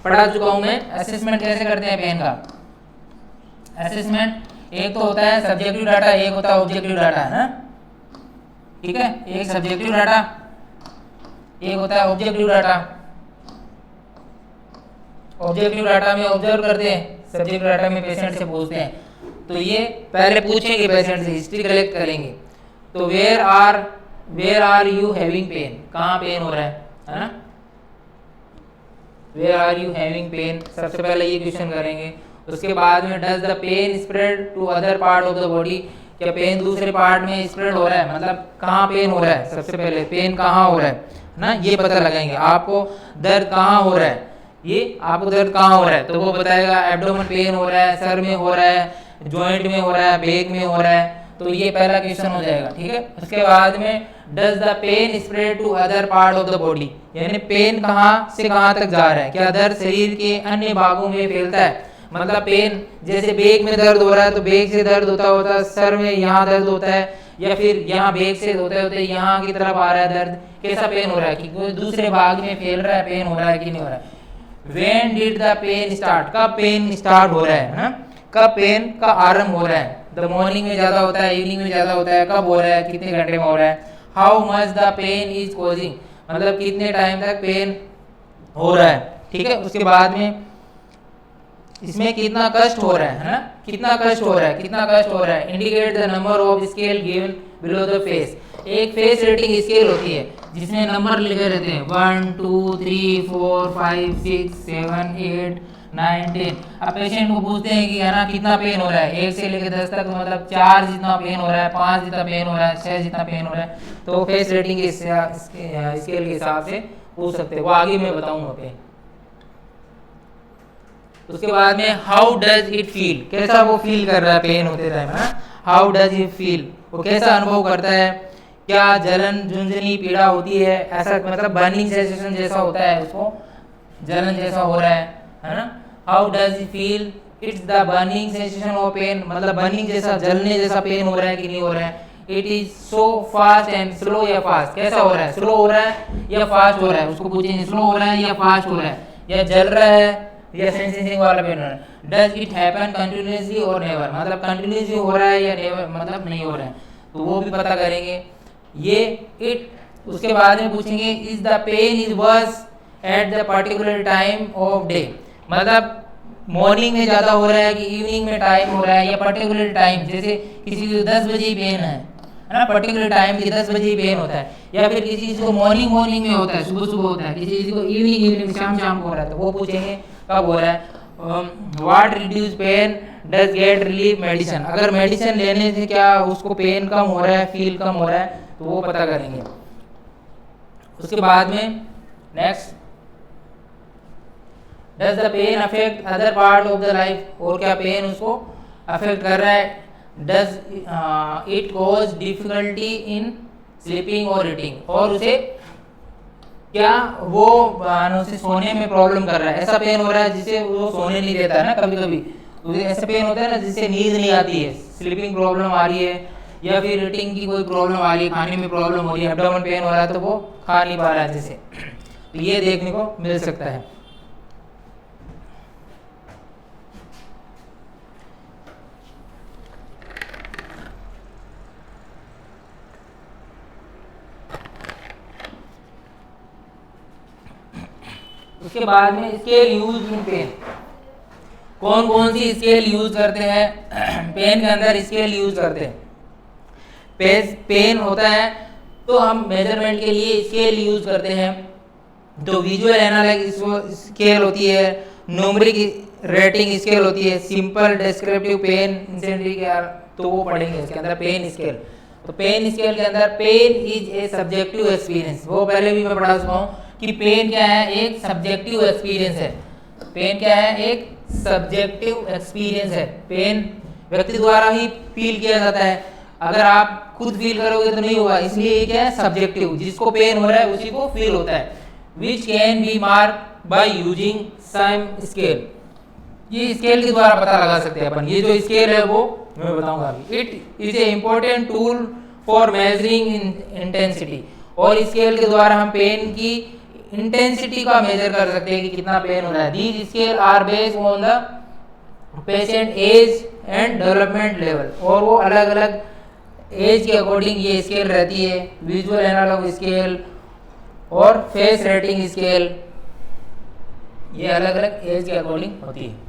पढ़ा चुका हूं मैं, असेसमेंट कैसे करते हैं पेन का। असेसमेंट एक तो होता है सब्जेक्टिव डाटा, एक होता है ऑब्जेक्टिव डाटा, है ना, ठीक है। एक सब्जेक्टिव डाटा, एक होता है ऑब्जेक्टिव डाटा। ऑब्जेक्टिव डाटा में ऑब्जर्व करते हैं, सब्जेक्टिव डाटा में पेशेंट से पूछते हैं। तो ये पहले पूछेंगे पेशेंट से, हिस्ट्री कलेक्ट करेंगे। तो where are you having pain, कहाँ पेन हो रहा है ना। Where are you having pain, सबसे पहले ये क्वेश्चन करेंगे। उसके बाद में does the pain spread to other part of the body, क्या पेन दूसरे पार्ट में स्प्रेड हो रहा है, मतलब कहाँ पेन हो रहा है। सबसे पहले पेन कहाँ हो रहा है ना, ये पता लगाएंगे। आपको दर्द कहाँ हो रहा है, ये आपको दर्द कहाँ हो रहा है, तो वो बताएगा एब्डोमेन पेन हो रहा है, सर में हो रहा है, जॉइंट में हो रहा है, बैक में हो रहा है। तो ये पहला क्वेश्चन हो जाएगा, ठीक है। उसके बाद में does the pain spread to other part of the body, यानी पेन कहाँ से कहाँ तक जा रहा है, क्या दर्द शरीर के अन्य भागों में फैलता है। मतलब पेन जैसे बैक में दर्द हो रहा है तो बैक से दर्द होता है, सर में यहाँ दर्द होता है, या फिर यहाँ बैक से होते होते यहाँ की तरफ आ रहा है दर्द, कैसा पेन हो रहा है, कि कोई दूसरे भाग में फैल रहा है, पेन हो रहा है कि नहीं हो रहा है। When did the pain start, कब पेन स्टार्ट हो रहा है ना, कब पेन का आरंभ हो रहा है। द मॉर्निंग में ज़्यादा होता है, इवनिंग में ज़्यादा होता है, कब हो रहा है, कितने घंटे में हो रहा है। How much the pain is causing, मतलब कितने टाइम तक पेन हो रहा है, ठीक है। उसके बाद में इसमें कितना कष्ट हो रहा है ना, कितना कष्ट हो रहा है, कितना कष्ट हो रहा है। Indicate the number of scale given below the face, एक फेस रेटिंग स्केल होती है जिसमें नंबर लिखे रहते हैं 1 2 3 4 5 6 7 8 9 10। अब पेशेंट को पूछते हैं कि है ना कितना पेन हो रहा है, 1 से लेकर 10 तक, मतलब 4 जितना पेन हो रहा है, 5 जितना पेन हो रहा है, 6 जितना पेन हो रहा है। तो फेस रेटिंग के स्केल के हिसाब से पूछ सकते हैं, वो आगे मैं बताऊंगा पेन। उसके बाद में हाउ डज इट फील, कैसा वो फील कर रहा है पेन होते time, how does it feel, वो कैसा अनुभव करता है। क्या जलन झुंझुनी पीड़ा होती है, ऐसा मतलब बर्निंग सेंसेशन जैसा होता है, उसको जलन जैसा हो रहा है ना। How does it feel, it's the burning sensation of pain, मतलब बर्निंग जैसा, जलने जैसा पेन हो रहा है कि नहीं हो रहा है। It is so fast and slow, या फास्ट, कैसा हो रहा है, स्लो हो रहा है या फास्ट हो रहा है, उसको पूछेंगे स्लो हो रहा है या फास्ट हो रहा है, या जल रहा है या सेंसिंग वाला पेन हो रहा है। डज इट हैपन कंटिन्यूसली और नेवर, मतलब कंटिन्यूसली हो रहा है या नेवर, मतलब नहीं हो रहा है, तो वो भी पता करेंगे ये इट। उसके बाद में पूछेंगे is the pain is worse at the particular time of day, मतलब मॉर्निंग में ज़्यादा हो रहा है कि इवनिंग में टाइम हो रहा है, या पर्टिकुलर टाइम, जैसे किसी को 10 बजे पेन है ना, पर्टिकुलर टाइम की 10 बजे पेन होता है, या फिर किसी चीज़ को मॉर्निंग में होता है, सुबह सुबह होता है, किसी चीज़ को इवनिंग शाम को हो रहा है, तो वो पूछेंगे कब हो रहा है। What reduce pain does get relief medicine, अगर मेडिसिन लेने से क्या उसको पेन कम हो रहा है, फील कम हो रहा है, तो वो पता करेंगे। उसके बाद में next, does the pain affect other part of the life, और क्या पेन उसको अफेक्ट कर रहा है। Does it cause difficulty in sleeping और ईटिंग, और उसे क्या वो उसे सोने में प्रॉब्लम कर रहा है, ऐसा पेन हो रहा है जिससे वो सोने नहीं देता है ना, कभी कभी ऐसा पेन होता है ना जिससे नींद नहीं आती है, स्लीपिंग प्रॉब्लम आ रही है, या फिर ईटिंग की कोई प्रॉब्लम आ रही है, खाने में प्रॉब्लम हो रही है, एब्डोमेन पेन हो रहा है तो वो खा नहीं पा रहा है जैसे, तो ये देखने को मिल सकता है। उसके बाद में स्केल यूज इन पेन, कौन कौन सी स्केल यूज करते हैं पेन के अंदर स्केल यूज करते हैं। पेन होता है तो हम मेजरमेंट के लिए स्केल यूज करते हैं, तो विजुअल एनालॉग स्केल होती है, न्यूमेरिक रेटिंग स्केल होती है, सिंपल डिस्क्रिप्टिव पेन इंसेंटरी तो वो पढ़ेंगे इसके अंदर पेन स्केल। तो पेन स्केल के अंदर pain is a subjective experience, वो पहले भी मैं पढ़ा चुका हूँ कि पेन क्या है, एक सब्जेक्टिव एक्सपीरियंस है। पेन क्या है, एक सब्जेक्टिव एक्सपीरियंस है। पेन व्यक्ति द्वारा ही फील किया जाता है, अगर आप खुद फील करोगे तो नहीं होगा, इसलिए ये क्या है, सब्जेक्टिव। जिसको पेन हो रहा है उसी को फील होता है। Which can be mark by using some scale, ये स्केल के द्वारा पता लगा सकते हैं अपन। ये जो स्केल है वो मैं बताऊंगा अभी। It is A important tool for measuring intensity, और स्केल के द्वारा हम पेन की इंटेंसिटी का मेजर कर सकते हैं कि कितना पेन हो रहा है। These scale are based on the patient age and development level, और वो अलग अलग एज के अकॉर्डिंग ये स्केल रहती है। विजुअल एनालॉग स्केल और फेस रेटिंग स्केल, ये अलग अलग एज के अकॉर्डिंग होती है।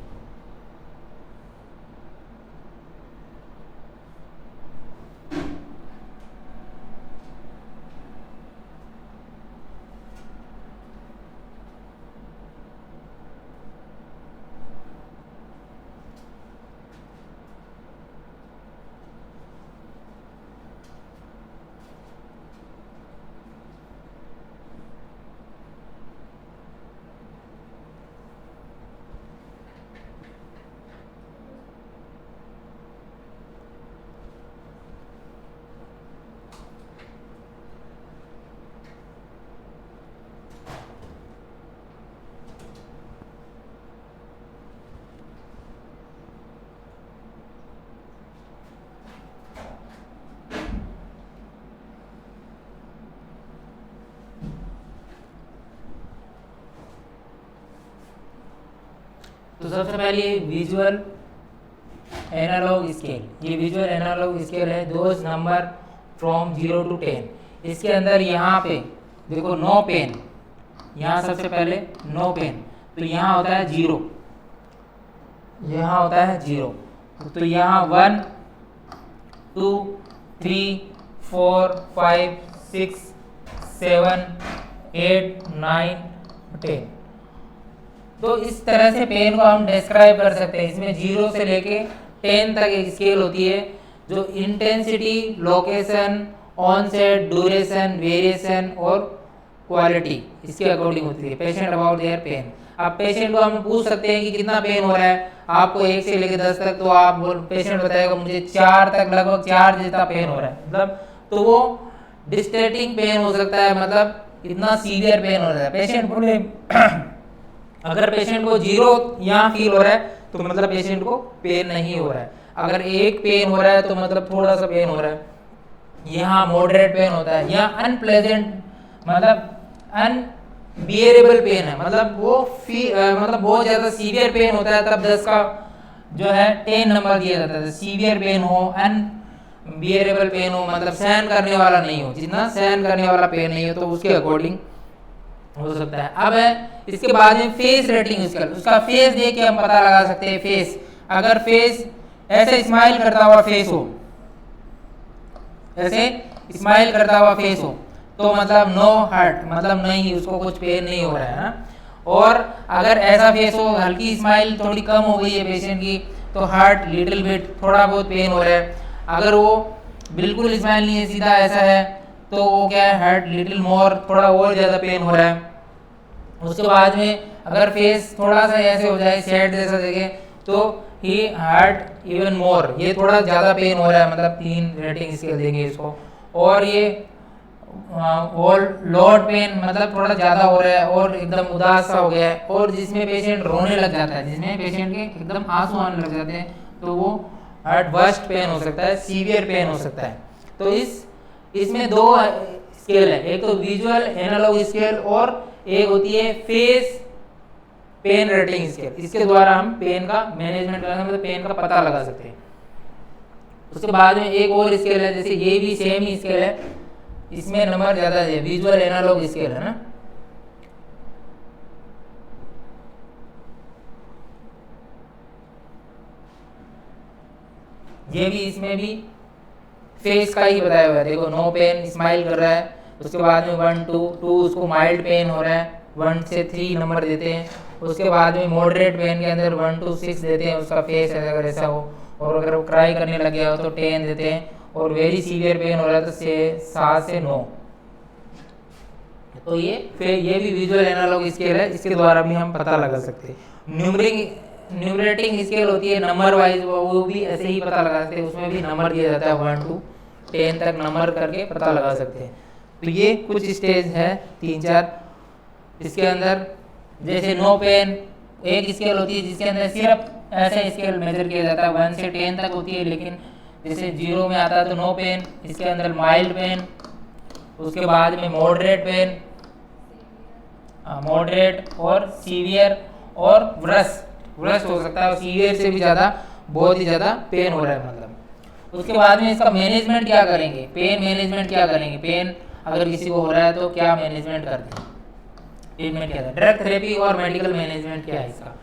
तो सबसे पहले विजुअल एनालॉग स्केल, ये विजुअल एनालॉग स्केल है, दोज नंबर फ्रॉम 0 to 10। इसके अंदर यहाँ पे देखो नो पेन, यहाँ सबसे पहले नो पेन, तो यहाँ होता है 0, यहाँ होता है 0, तो यहाँ 1 2 3 4 5 6 7 8 9 10। तो इस तरह से पेन को हम डिस्क्राइब कर सकते हैं। इसमें 0 से लेके 10 तक एक स्केल होती है, जो intensity, location, onset, duration, variation और क्वालिटी इसके अकॉर्डिंग होती है। पेशेंट अबाउट देयर पेन, अब पेशेंट को हम पूछ सकते हैं कि कितना पेन हो रहा है आपको 1 से लेके 10 तक, तो आप पेशेंट बताएगा मुझे 4 तक, लगभग 4 जितना पेन हो रहा है, मतलब तो वो डिस्ट्रेटिंग पेन हो सकता है, मतलब इतना सीवियर पेन हो रहा है। पेशेंट बोले अगर पेशेंट को 0 यहाँ फील हो रहा है तो मतलब पेशेंट को पेन नहीं हो रहा है, अगर 1 पेन हो रहा है तो मतलब थोड़ा सा पेन हो रहा है, यहाँ मॉडरेट पेन होता है, यहाँ अनप्लेजेंट मतलब अनबियरेबल पेन है, मतलब वो मतलब बहुत ज़्यादा सीवियर पेन होता है, तब 10 का जो है 10 नंबर दिया जाता है। सीवियर पेन हो, अनबियरेबल पेन हो, मतलब सहन करने वाला नहीं हो, जितना सहन करने वाला पेन नहीं हो तो उसके अकॉर्डिंग हो सकता है। अब है इसके बाद में फेस रेटिंग स्केल, उसका फेस देख के हम पता लगा सकते हैं। फेस, अगर फेस ऐसे स्माइल करता हुआ फेस हो, ऐसे स्माइल करता हुआ फेस हो तो मतलब नो हर्ट, मतलब नहीं, उसको कुछ पेन नहीं हो रहा है ना। और अगर ऐसा फेस हो, हल्की स्माइल थोड़ी कम हो गई है पेशेंट की, तो हर्ट लिटिल बिट, थोड़ा बहुत पेन हो रहा है। अगर वो बिल्कुल स्माइल नहीं है, सीधा ऐसा है, तो वो क्या है, हर्ट लिटिल मोर, थोड़ा और ज़्यादा पेन हो रहा है। उसके बाद में अगर फेस थोड़ा सा ऐसे हो जाए, सैड जैसा देखे, तो ही हर्ट इवन मोर, ये थोड़ा ज़्यादा पेन हो रहा है, मतलब 3 रेटिंग स्केल देंगे इसको। और ये लोड पेन, मतलब थोड़ा ज़्यादा हो रहा है और एकदम उदास सा हो गया है, और जिसमें पेशेंट रोने लग जाता है, जिसमें पेशेंट के एकदम आंसू आने लग जाते हैं, तो वो हर्ट वर्स्ट पेन हो सकता है, सीवियर पेन हो सकता है। तो इसमें दो स्केल है, एक तो विजुअल एनालॉग स्केल और एक होती है फेस पेन रेटिंग स्केल। इसके द्वारा हम पेन का मैनेजमेंट करना, मतलब पेन का पता लगा सकते हैं। उसके बाद में एक और स्केल है, जैसे ये भी सेम ही स्केल है, इसमें नंबर ज़्यादा है, विजुअल एनालॉग स्केल है ना। ये भी इसमें भी फेस का ही बताया हुआ है। देखो नो पेन, स्माइल कर रहा है, उसके बाद में 1 2 उसको माइल्ड पेन हो रहा है, 1 से 3 नंबर देते हैं। उसके बाद में मॉडरेट पेन के अंदर 1 to 6 देते हैं, उसका फेस अगर ऐसा हो, और अगर वो क्राई करने लग गया हो तो 10 देते हैं, और वेरी सीवियर पेन हो रहा है तो 7 से 9। तो ये भी विजुअल एनालॉग स्केल है, इसके द्वारा भी हम पता लगा सकते हैं। न्यूमरेटिंग स्केल होती है नंबर वाइज, वो भी ऐसे ही पता लगा सकते हैं, उसमें भी नंबर दिया जाता है 1 to 10 तक नंबर करके पता लगा सकते हैं। तो ये कुछ स्टेज है 3-4 इसके अंदर। जैसे नो पेन एक स्केल होती है जिसके अंदर सिर्फ ऐसे स्केल मेजर किया जाता है, 1 से 10 तक होती है, लेकिन जैसे 0 में आता है तो नो पेन, इसके अंदर माइल्ड पेन, उसके बाद में मॉडरेट और सीवियर और वर्स्ट हो सकता है, और सीवियर से भी ज़्यादा, बहुत ही ज़्यादा पेन हो रहा है मतलब। उसके बाद में इसका मैनेजमेंट क्या करेंगे, पेन मैनेजमेंट क्या करेंगे, पेन अगर किसी को हो रहा है तो क्या मैनेजमेंट करते हैं, ट्रीटमेंट क्या है। ड्रग थेरेपी और मेडिकल मैनेजमेंट क्या है इसका,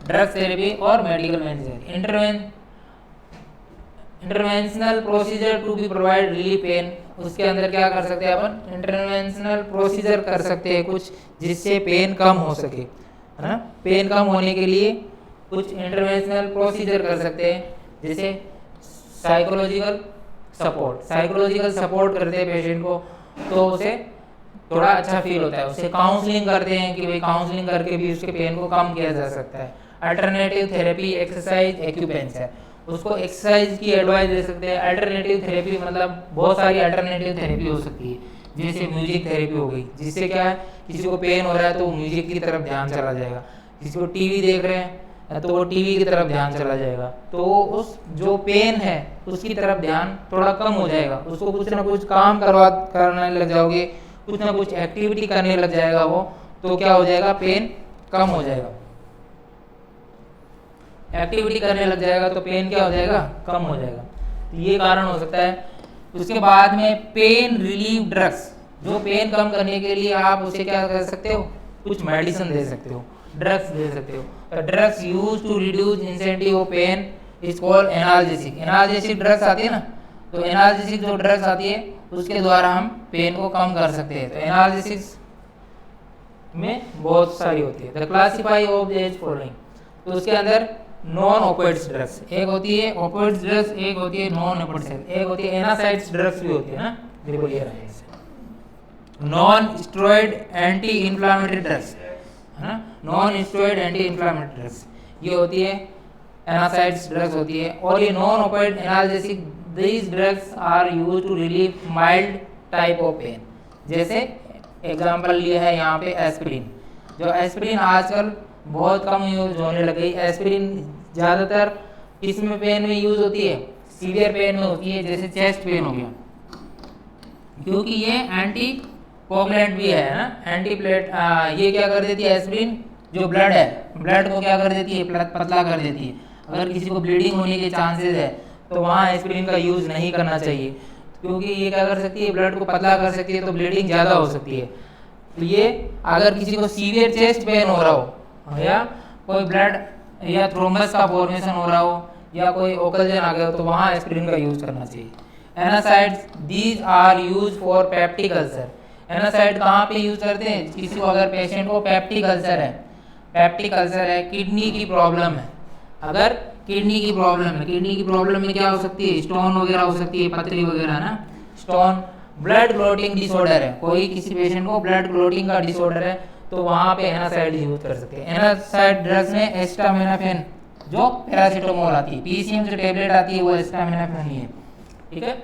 ड्रग थेरेपी और medical management. Interventional procedure to be provide relief pain, उसके अंदर क्या कर सकते हैं अपन, इंटरवेंशनल प्रोसीजर कर सकते हैं कुछ जिससे पेन कम हो सके, है ना। पेन कम होने के लिए कुछ इंटरवेंशनल प्रोसीजर कर सकते हैं, जैसे साइकोलॉजिकल सपोर्ट करते हैं पेशेंट को, तो उसे थोड़ा अच्छा फील होता है। उसे काउंसलिंग करते हैं कि भाई काउंसलिंग करके भी उसके पेन को कम किया जा सकता है। अल्टरनेटिव थेरेपी, एक्सरसाइज, एक्यूपेंचर, उसको एक्सरसाइज की एडवाइस दे सकते हैं। अल्टरनेटिव थेरेपी मतलब बहुत सारी अल्टरनेटिव थेरेपी हो सकती है, जैसे म्यूजिक थेरेपी हो गई, जिससे क्या है किसी को पेन हो रहा है तो म्यूजिक की तरफ ध्यान चला जाएगा, किसी को टीवी देख रहे हैं तो वो टीवी की तरफ ध्यान चला जाएगा, तो उस जो पेन है उसकी तरफ ध्यान थोड़ा कम हो जाएगा, उसको कुछ ना कुछ काम करने लग जाओगे, कुछ ना कुछ एक्टिविटी करने लग जाएगा वो, तो क्या हो जाएगा, पेन कम हो जाएगा। एक्टिविटी करने लग जाएगा तो पेन क्या हो जाएगा, कम हो जाएगा। तो ये कारण हो सकता है। उसके बाद में पेन रिलीफ ड्रग्स, जो पेन कम करने के लिए आप उसे क्या कर सकते हो, कुछ मेडिसिन दे सकते हो, ड्रग्स दे सकते हो। Drugs use to reduce incentive of pain is called analgesic drugs आती है ना, तो एनाल्जेसिक जो ड्रग्स आती है उसके द्वारा हम पेन को कम कर सकते हैं। तो एनाल्जेसिक्स में बहुत सारी होती है। The classify of the as following, तो उसके अंदर नॉन ओपिएट्स ड्रग्स एक होती है, ओपिएट्स ड्रग्स एक होती है, नॉन ओपिएट्स एक होती है, एनासाइड्स ड्रग्स भी होती है ना, देखो ये रहा है। Non steroid anti inflammatory drugs है ना, non steroid anti inflammatory drugs ये होती है, एनासाइड्स ड्रग्स होती है। और ये non opiate analgesic, these drugs are used to relieve mild type of pain. जैसे एग्जांपल लिए है यहाँ पे एस्पिरिन, जो एस्पिरिन आजकल बहुत कम यूज होने लग गई। एस्पिरिन ज़्यादातर किसमें पेन में यूज होती है, सीवियर पेन में होती है, जैसे चेस्ट पेन हो गया, क्योंकि ये एंटी कोगुलेंट भी है ना, एंटी प्लेट। ये क्या कर देती है, एस्पिरिन जो ब्लड है, ब्लड को क्या कर देती है, पतला कर देती है। अगर किसी को ब्लीडिंग होने के चांसेस है तो वहाँ एस्पिरिन का यूज नहीं करना चाहिए, क्योंकि ये क्या कर सकती है, ब्लड को पतला कर सकती है, तो ब्लीडिंग ज़्यादा हो सकती है। तो ये अगर किसी को सीवियर चेस्ट पेन हो रहा हो, या कोई ब्लड या थ्रोम्बस का फॉर्मेशन हो रहा हो, या कोई ओकलजन आ गया हो, तो वहाँ एस्पिरिन का यूज करना चाहिए। NSAIDs, these are use for peptic ulcer. NSAID कहाँ पे यूज करते हैं, किसी को अगर पेशेंट को पेप्टिक अल्सर है, किडनी की प्रॉब्लम है, अगर किडनी की प्रॉब्लम में क्या हो सकती है, स्टोन वगैरह हो सकती है, पथरी वगैरह ना, स्टोन। ब्लड क्लॉटिंग डिसऑर्डर है, कोई किसी पेशेंट को ब्लड क्लॉटिंग का डिसऑर्डर है, तो वहाँ पे एनासाइड यूज कर सकते हैं। एनासाइड ड्रग्स में एस्टामिनोफेन जो पैरासीटामोल आती है, पीसीएम जो टेबलेट आती है वो एस्टामिनोफेन ही है, ठीक है,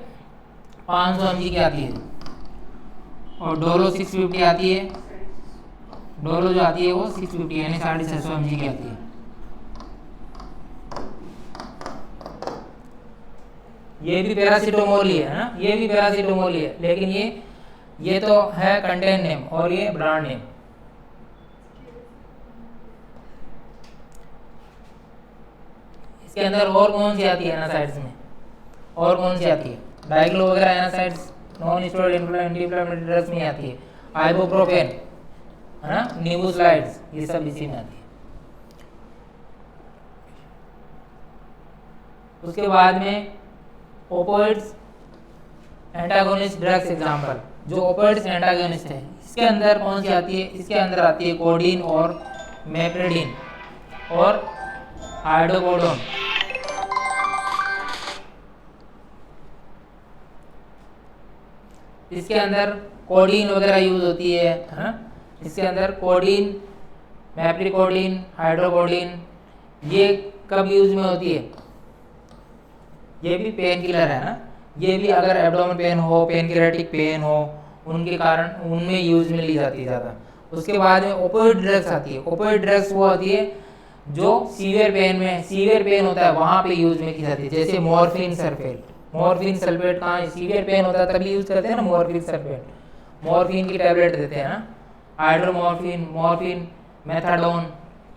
500 mg की आती है। और डोलो 650 आती है, डोलो जो आती है वो 650 यानी 650 mg की आती है। ये भी पैरासीटामोल ही है ना, ये भी पैरासीटामोल ही है, लेकिन ये तो है कंटेंट नेम और ये ब्रांड नेम। इसके अंदर और कौन सी आती है एनासाइड्स में, और कौन सी आती है? डाइक्लो वगैरह NSAIDs non steroid anti inflammatory drugs में आती है, आइबुप्रोफेन है ना, निबुस्लाइड्स, ये सब इसी में आती है। उसके बाद में ओपोइड्स एंटागोनिस्ट ड्रग्स एग्जांपल, जो ओपोइड्स एंटागोनिस्ट है इसके अंदर कौन सी आती है? इसके अंदर आती है कोडीन और मेप्रिडिन और हाइड्रोकोडोन। इसके अंदर कोडीन वगैरह यूज होती है ना, इसके अंदर कोडीन, मेप्रिकोडीन, हाइड्रोकोडीन, ये कब यूज में होती है? ये भी पेन किलर है ना, ये भी अगर एब्डोमेन पेन हो, पेनक्रियाटिक पेन हो, उनके कारण उनमें यूज में ली जाती है ज़्यादा। उसके बाद में ओपोइड ड्रग्स आती है। ओपोइड ड्रग्स वो आती है जो सीवियर पेन में, सीवियर पेन होता है वहाँ पे यूज में की जाती है, जैसे मॉर्फिन सल्फेट। मॉर्फिन सल्फेट कहाँ सीवियर पेन होता है तभी यूज करते हैं ना, मॉर्फिन सल्फेट, मॉर्फिन की टैबलेट देते हैं ना, हाइड्रोमॉर्फिन, मॉर्फिन, मेथाडोन,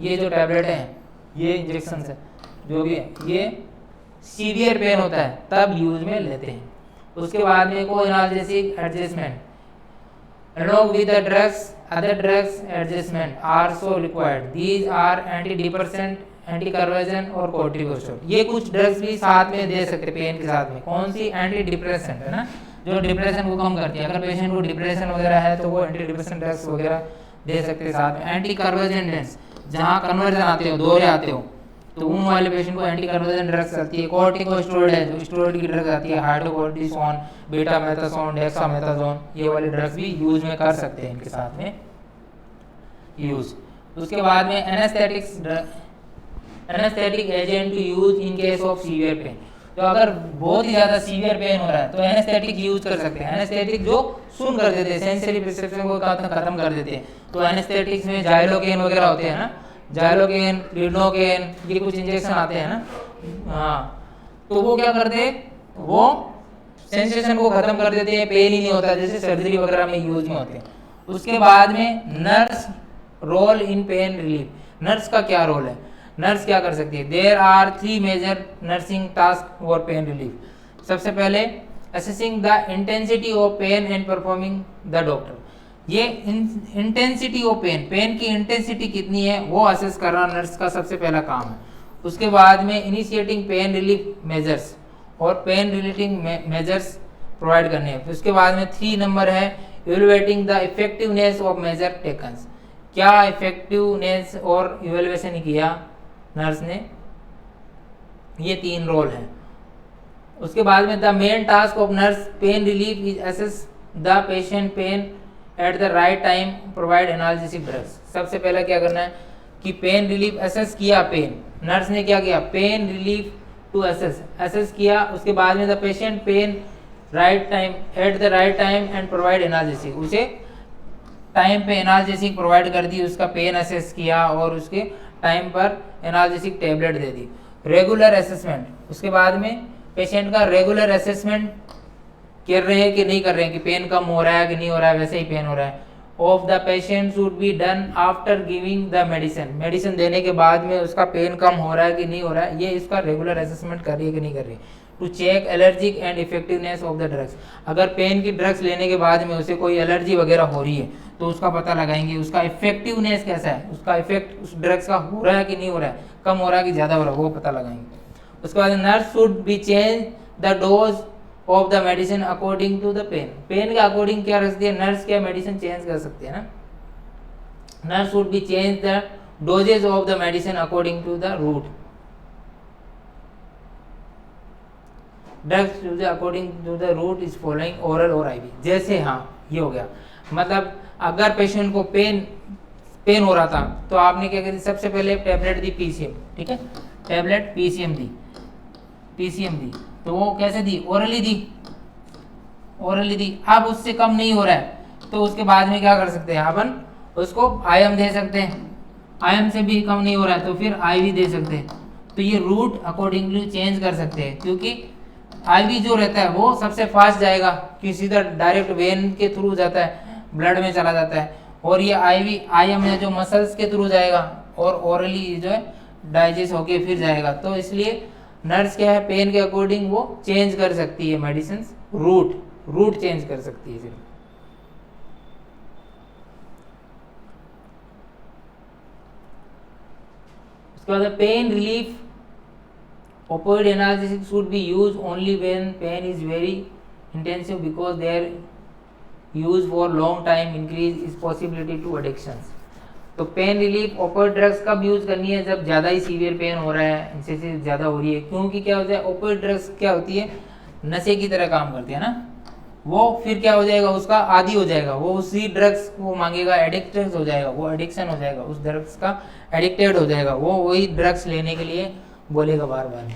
ये जो टैबलेट हैं, ये इंजेक्शन है जो भी है, ये सीवियर पेन होता है तब यूज में लेते हैं। उसके बाद में को analgesic adjustment along with the drugs, other drugs adjustment are so required. These are antidepressant, anticonvulsant और corticosteroid। ये कुछ ड्रग्स भी साथ में दे सकते हैं पेन के साथ में। कौन सी? एंटी डिप्रेसेंट है ना, जो डिप्रेशन को कम करती है। अगर पेशेंट को डिप्रेशन वगैरह है तो वो एंटी डिप्रेसेंट ड्रग्स वगैरह दे सकते हैं साथ में। एंटी कन्वर्जेंट, जहाँ कन्वर्जन आते हो, दोहरे आते हो, तो उन वाले पेशेंट को एंटी कन्वर्जन ड्रग्स आती है। कॉर्टिकोस्टेरॉइड है, जो स्टेरॉइड की ड्रग्स आती है, हाइड्रोकोर्टिसोन, बीटामेथासोन, डेक्सामेथासोन, ये वाले ड्रग्स भी यूज में कर सकते हैं इनके साथ में यूज। उसके बाद में anaesthetic agent to use in case of severe pain. तो अगर बहुत ही ज़्यादा सीवियर पेन हो रहा है तो एनेस्थेटिक यूज कर सकते हैं। एनेस्थेटिक जो सुन कर देते हैं, सेंसरी परसेप्शन को खत्म कर देते हैं, तो एनेस्थेटिक्स में जाइलोकेन वगैरह होते हैं ना, जाइलोकेन, लिडोकेन, ये कुछ इंजेक्शन आते हैं ना, हाँ, तो वो क्या करते हैं, वो सेंसेशन को खत्म कर देते हैं, पेन ही नहीं होता, जैसे सर्जरी वगैरह में यूज में होते हैं। उसके बाद में nurse role in pain relief. Nurse का क्या रोल है? नर्स क्या कर सकती है? There are 3 major nursing task for pain relief. सबसे पहले assessing the intensity of pain and performing the doctor. ये इंटेंसिटी ऑफ पेन, पेन की इंटेंसिटी कितनी है वो असेस करना नर्स का सबसे पहला काम है। उसके बाद में इनिशिएटिंग पेन रिलीफ मेजर्स और पेन रिलीविंग मेजर्स प्रोवाइड करने हैं। उसके बाद में 3 नंबर है evaluating the effectiveness of measure takens. क्या इफेक्टिवनेस और इवेलुएशन किया नर्स ने, ये 3 रोल है। उसके बाद में the main task of nurse pain relief is assess the patient pen eight the right time, provide analgesic drugs. सबसे पहले क्या करना है कि पेन रिलीफ असेस किया, पेन नर्स ने क्या किया, पेन रिलीफ टू असेस किया। उसके बाद में the patient pain right time at the right time and provide analgesic, उसे टाइम पे एनाल्जेसिक प्रोवाइड कर दी, उसका पेन असेस किया और उसके टाइम पर एनाल्जेसिक टेबलेट दे दी। रेगुलर असेसमेंट, उसके बाद में पेशेंट का रेगुलर असेसमेंट कर रहे हैं कि नहीं कर रहे हैं, कि पेन कम हो रहा है कि नहीं हो रहा है, वैसे ही पेन हो रहा है। Of the patient should be done after giving the medicine. Medicine देने के बाद में उसका पेन कम हो रहा है कि नहीं हो रहा है, ये इसका रेगुलर असेसमेंट कर रही है कि नहीं कर रही है। To check allergic and effectiveness of the drugs. अगर पेन की ड्रग्स लेने के बाद में उसे कोई एलर्जी वगैरह हो रही है तो उसका पता लगाएंगे, उसका इफेक्टिवनेस कैसा है, उसका इफेक्ट उस ड्रग्स का हो रहा है कि नहीं हो रहा है, कम हो रहा है कि ज़्यादा हो रहा है, वो पता लगाएंगे। उसके बाद nurse should be change the dose of the medicine according to the pain. Pain के अकॉर्डिंग क्या रखती है नर्स, क्या मेडिसिन चेंज कर सकती है ना। Nurse should be change the doses of the medicine according to the route. Drugs according to the route is following oral और आईवी। जैसे हाँ ये हो गया, मतलब अगर पेशेंट को पेन हो रहा था तो आपने क्या करी, सबसे पहले टैबलेट दी पीसीएम, ठीक है, टैबलेट पीसीएम दी, तो वो कैसे दी, ओरली दी। अब उससे कम नहीं हो रहा है तो उसके बाद में क्या कर सकते हैं अपन, उसको आईएम दे सकते हैं। आईएम से भी कम नहीं हो रहा है तो फिर आईवी दे सकते हैं। तो ये रूट अकॉर्डिंगली चेंज कर सकते हैं, क्योंकि आईवी जो रहता है वो सबसे फास्ट जाएगा कि सीधा डायरेक्ट वेन के थ्रू जाता है, ब्लड में चला जाता है, और ये आईवी आईएम है जो मसल्स के थ्रू जाएगा और ओरली जो है डाइजेस्ट होके फिर जाएगा। तो इसलिए नर्स क्या है, पेन के अकॉर्डिंग वो चेंज कर सकती है मेडिसिन, रूट चेंज कर सकती है सिर्फ। उसके बाद pain relief opioid analgesic should be use only when pain is very intensive because their use for long time increase is possibility to addictions. तो पेन रिलीफ ओपियोइड ड्रग्स कब use करनी है, जब ज़्यादा ही सीवियर पेन हो रहा है, इनसे ज़्यादा हो रही है, क्योंकि क्या होता है ओपियोइड ड्रग्स क्या होती है, नशे की तरह काम करती है ना, वो फिर क्या हो जाएगा, उसका आदी हो जाएगा, वो उसी ड्रग्स को मांगेगा, एडिक्टेड हो जाएगा, वो एडिक्शन हो जाएगा, उस ड्रग्स का एडिक्टेड हो जाएगा, वो वही ड्रग्स लेने के लिए बोलेगा बार बार,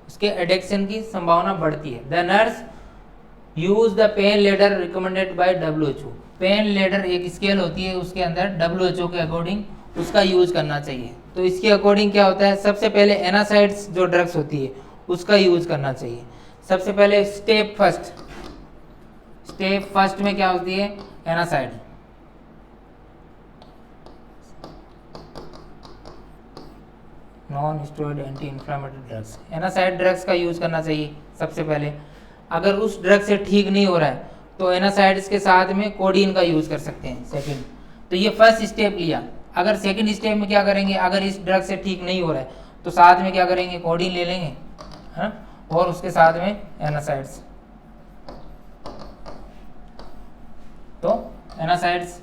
उसके एडिक्शन की संभावना बढ़ती है। The nurse use the pain ladder recommended by WHO। Pain ladder एक स्केल होती है, उसके अंदर WHO के अकॉर्डिंग उसका यूज करना चाहिए। तो इसके अकॉर्डिंग क्या होता है, सबसे पहले एनासाइड्स जो ड्रग्स होती है उसका यूज करना चाहिए। सबसे पहले स्टेप फर्स्ट में क्या होती है, NSAID, non steroid anti inflammatory drugs, NSAID drugs का यूज करना चाहिए सबसे पहले। अगर उस ड्रग से ठीक नहीं हो रहा है तो एनासाइड्स के साथ में कोडीन का यूज कर सकते हैं सेकंड। तो ये फर्स्ट स्टेप लिया। अगर सेकंड स्टेप में क्या करेंगे, अगर इस ड्रग से ठीक नहीं हो रहा है तो साथ में क्या करेंगे, कोडीन ले लेंगे, है, और उसके साथ में एनासाइड्स। तो एनासाइड्स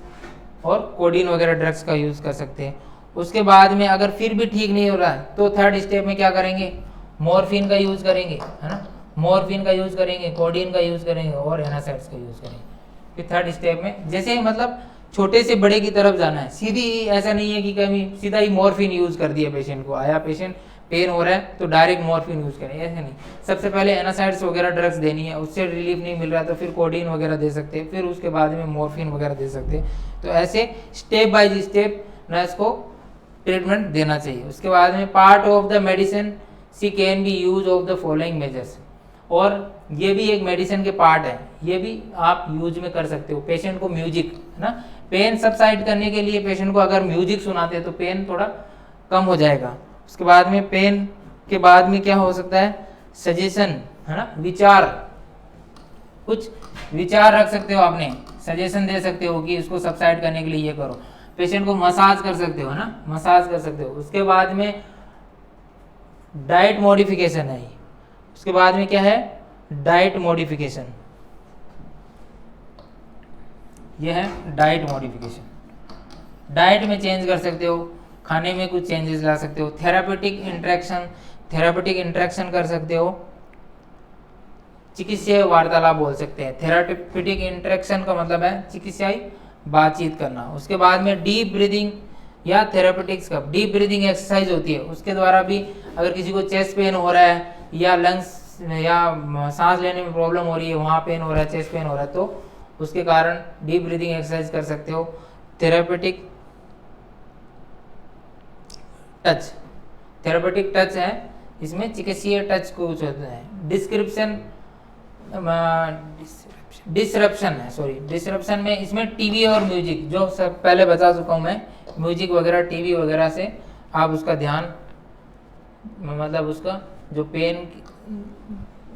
और कोडीन वगैरह ड्रग्स का यूज कर सकते हैं। उसके बाद में अगर फिर भी ठीक नहीं हो रहा है तो थर्ड स्टेप में क्या करेंगे, मॉर्फिन का यूज करेंगे, है ना, मॉर्फिन का यूज करेंगे, कोडीन का यूज करेंगे और एनासाइड्स का यूज करेंगे। फिर थर्ड स्टेप में जैसे मतलब छोटे से बड़े की तरफ जाना है, सीधी ऐसा नहीं है कि कभी सीधा ही मॉर्फिन यूज कर दिया पेशेंट को, आया पेशेंट पेन हो रहा है तो डायरेक्ट मॉर्फिन यूज करें, ऐसे नहीं। सबसे पहले एनासाइड्स वगैरह ड्रग्स देनी है, उससे रिलीफ नहीं मिल रहा है तो फिर कोडीन वगैरह दे सकते हैं, फिर उसके बाद में मॉर्फिन वगैरह दे सकते हैं। तो ऐसे स्टेप बाय स्टेप नर्स को ट्रीटमेंट देना चाहिए। उसके बाद में part of the medicine she can be use of the following measures, और ये भी एक मेडिसिन के पार्ट है, ये भी आप यूज में कर सकते हो। पेशेंट को म्यूजिक, है ना, पेन सबसाइड करने के लिए पेशेंट को अगर म्यूजिक सुनाते हैं तो पेन थोड़ा कम हो जाएगा। उसके बाद में पेन के बाद में क्या हो सकता है, सजेशन, है ना, विचार, कुछ विचार रख सकते हो, आपने सजेशन दे सकते हो कि इसको सबसाइड करने के लिए ये करो। पेशेंट को मसाज कर सकते हो, है ना, मसाज कर सकते हो। उसके बाद में डाइट मॉडिफिकेशन है, उसके बाद में क्या है, डाइट मॉडिफिकेशन, यह है डाइट मॉडिफिकेशन। डाइट में चेंज कर सकते हो, खाने में कुछ चेंजेस ला सकते हो। थेरापेटिक इंटरेक्शन कर सकते हो, चिकित्सीय वार्तालाप बोल सकते हैं। थेरापेटिक इंटरेक्शन का मतलब है चिकित्सीय बातचीत करना। उसके बाद में डीप ब्रीदिंग या थेरापेटिक्स का डीप ब्रीदिंग एक्सरसाइज होती है, उसके द्वारा भी अगर किसी को चेस्ट पेन हो रहा है या लंग्स या सांस लेने में प्रॉब्लम हो रही है, वहाँ पेन हो रहा है, चेस्ट पेन हो रहा है, तो उसके कारण डीप ब्रीदिंग एक्सरसाइज कर सकते हो। थेरापेटिक टच है, इसमें चिकित्सीय टच कुछ होता है। डिसरप्शन में इसमें टीवी और म्यूजिक, जो सब पहले बता चुका हूँ मैं, म्यूजिक वगैरह टीवी वगैरह से आप उसका ध्यान, मतलब उसका जो पेन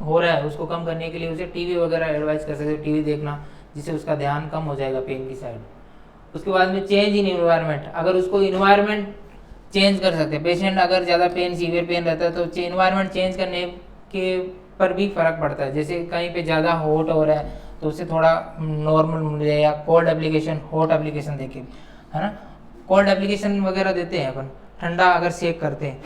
हो रहा है उसको कम करने के लिए उसे टीवी वगैरह एडवाइस कर सकते हो, टीवी देखना, जिससे उसका ध्यान कम हो जाएगा पेन की साइड। उसके बाद में चेंज इन इन्वायरमेंट, अगर उसको इन्वायरमेंट चेंज कर सकते हैं। पेशेंट अगर ज़्यादा पेन, सीवियर पेन रहता है तो इन्वायरमेंट चेंज करने के पर भी फर्क पड़ता है। जैसे कहीं पे ज़्यादा हॉट हो रहा है तो उससे थोड़ा नॉर्मल मिले, या कोल्ड एप्लीकेशन, हॉट एप्लीकेशन देके, है ना, कोल्ड एप्लीकेशन वगैरह देते हैं अपन, ठंडा अगर सेक करते हैं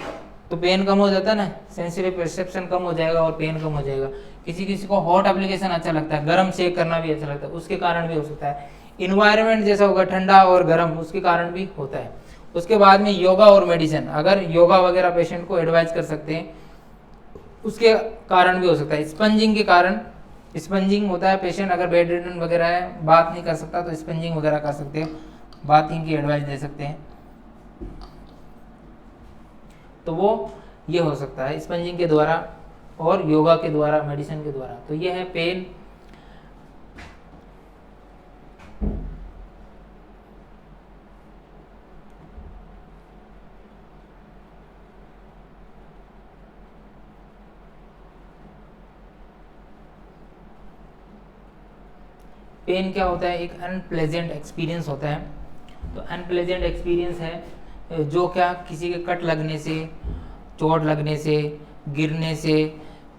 तो पेन कम हो जाता है ना, सेंसिटिव परसेप्शन कम हो जाएगा और पेन कम हो जाएगा। किसी किसी को हॉट एप्लीकेशन अच्छा लगता है, गर्म सेक करना भी अच्छा लगता है, उसके कारण भी हो सकता है। इन्वायरमेंट जैसा होगा ठंडा और गर्म, उसके कारण भी होता है। उसके बाद में योगा और मेडिसिन, अगर योगा वगैरह पेशेंट को एडवाइस कर सकते हैं, उसके कारण भी हो सकता है। स्पंजिंग के कारण, स्पंजिंग होता है, पेशेंट अगर बेड रिडन वगैरह है, बात नहीं कर सकता, तो स्पंजिंग वगैरह कर सकते हैं, बाथिंग की एडवाइस दे सकते हैं। तो वो ये हो सकता है स्पंजिंग के द्वारा और योगा के द्वारा, मेडिसिन के द्वारा। तो ये है पेन। पेन क्या होता है? एक अनप्लेजेंट एक्सपीरियंस होता है। तो अनप्लेजेंट एक्सपीरियंस है जो क्या किसी के कट लगने से, चोट लगने से, गिरने से,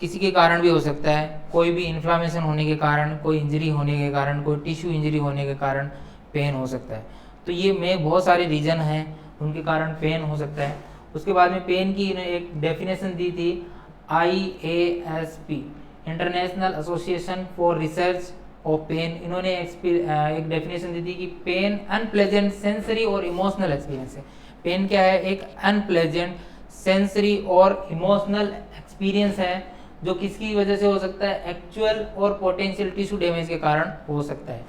किसी के कारण भी हो सकता है। कोई भी इन्फ्लामेशन होने के कारण, कोई इंजरी होने के कारण, कोई टिश्यू इंजरी होने के कारण पेन हो सकता है। तो ये में बहुत सारे रीज़न हैं उनके कारण पेन हो सकता है। उसके बाद में पेन की एक डेफिनेशन दी थी IASP, international association for research of pain. इन्होंने एक डेफिनेशन दी थी कि पेन अनप्लेजेंट सेंसरी और इमोशनल एक्सपीरियंस है। पेन क्या है? एक अनप्लेजेंट सेंसरी और इमोशनल एक्सपीरियंस है जो किसकी वजह से हो सकता है? एक्चुअल और पोटेंशियल टिश्यू डैमेज के कारण हो सकता है,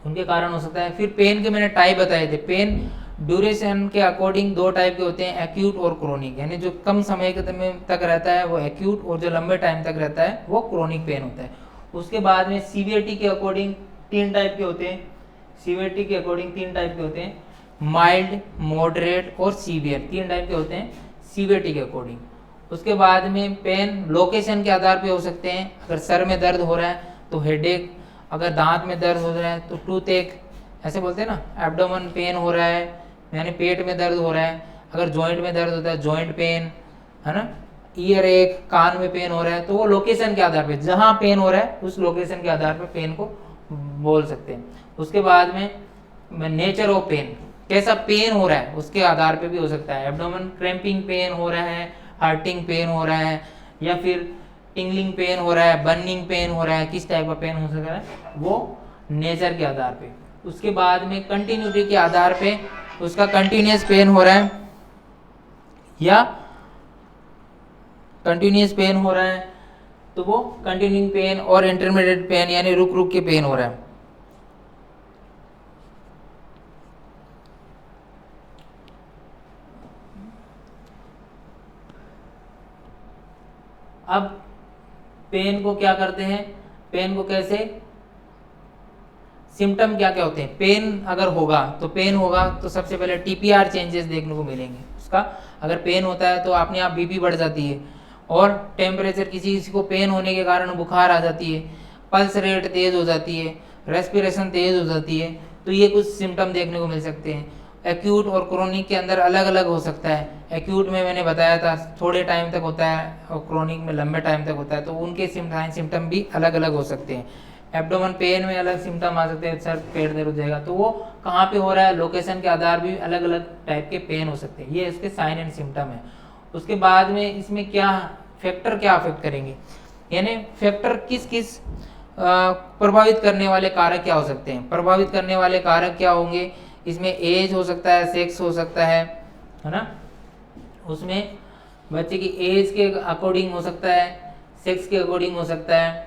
उनके कारण हो सकता है। फिर पेन के मैंने टाइप बताए थे। पेन ड्यूरेशन के अकॉर्डिंग दो टाइप के होते हैं, एक्यूट और क्रोनिक। यानी जो कम समय के तक रहता है वो एक्यूट, और जो लंबे टाइम तक रहता है वो क्रोनिक पेन होता है। उसके बाद में सीवियरिटी के अकॉर्डिंग तीन टाइप के होते हैं। सीवियरिटी के अकॉर्डिंग तीन टाइप के होते हैं, माइल्ड, मॉडरेट और सीवियर, तीन टाइप के होते हैं सीवियरिटी के अकॉर्डिंग। उसके बाद में पेन लोकेशन के आधार पे हो सकते हैं। अगर सर में दर्द हो रहा है तो हेडेक, अगर दांत में दर्द हो रहा है तो टूथ एक, ऐसे बोलते हैं ना, एब्डोमेन पेन हो रहा है यानी पेट में दर्द हो रहा है। अगर जॉइंट में दर्द होता है जॉइंट पेन, है ना। ईयर एक, कान में पेन हो रहा है, तो वो लोकेशन के आधार पे, जहाँ पेन हो रहा है उस लोकेशन के आधार पे पेन को बोल सकते हैं। उसके बाद में नेचर ऑफ पेन, कैसा पेन हो रहा है उसके आधार पे भी हो सकता है। एब्डोमेन क्रैम्पिंग पेन हो रहा है, हर्टिंग पेन हो रहा है, या फिर टिंगलिंग पेन हो रहा है, बर्निंग पेन हो रहा है, किस टाइप का पेन हो सकता है वो नेचर के आधार पे। उसके बाद में कंटिन्यूटी के आधार पे उसका कंटिन्यूस पेन हो रहा है या कंटिन्यूस पेन हो रहा है तो वो कंटिन्यूइंग पेन, और इंटरमीडिएट पेन यानी रुक रुक के पेन हो रहा है। अब पेन को क्या करते हैं, पेन को कैसे, सिम्टम क्या क्या होते हैं। पेन अगर होगा तो सबसे पहले TPR चेंजेस देखने को मिलेंगे उसका। अगर पेन होता है तो अपने आप BP बढ़ जाती है, और टेम्परेचर, किसी को पेन होने के कारण बुखार आ जाती है, पल्स रेट तेज हो जाती है, रेस्पिरेशन तेज हो जाती है। तो ये कुछ सिम्टम देखने को मिल सकते हैं। एक्यूट और क्रोनिक के अंदर अलग अलग हो सकता है। एक्यूट में मैंने बताया था थोड़े टाइम तक होता है, और क्रोनिक में लंबे टाइम तक होता है, तो उनके सिम्टम भी अलग अलग हो सकते हैं। एब्डोमेन पेन में अलग सिम्टम आ सकते हैं, सर पेट दर्द हो जाएगा, तो वो कहाँ पे हो रहा है, लोकेशन के आधार भी अलग अलग टाइप के पेन हो सकते हैं। ये इसके साइन एंड सिम्टम है। उसके बाद में इसमें क्या फैक्टर क्या अफेक्ट करेंगे, यानी फैक्टर किस किस प्रभावित करने वाले कारक क्या हो सकते हैं। प्रभावित करने वाले कारक क्या होंगे, इसमें एज हो सकता है, सेक्स हो सकता है ना। उसमें बच्चे की एज के अकॉर्डिंग हो सकता है, सेक्स के अकॉर्डिंग हो सकता है,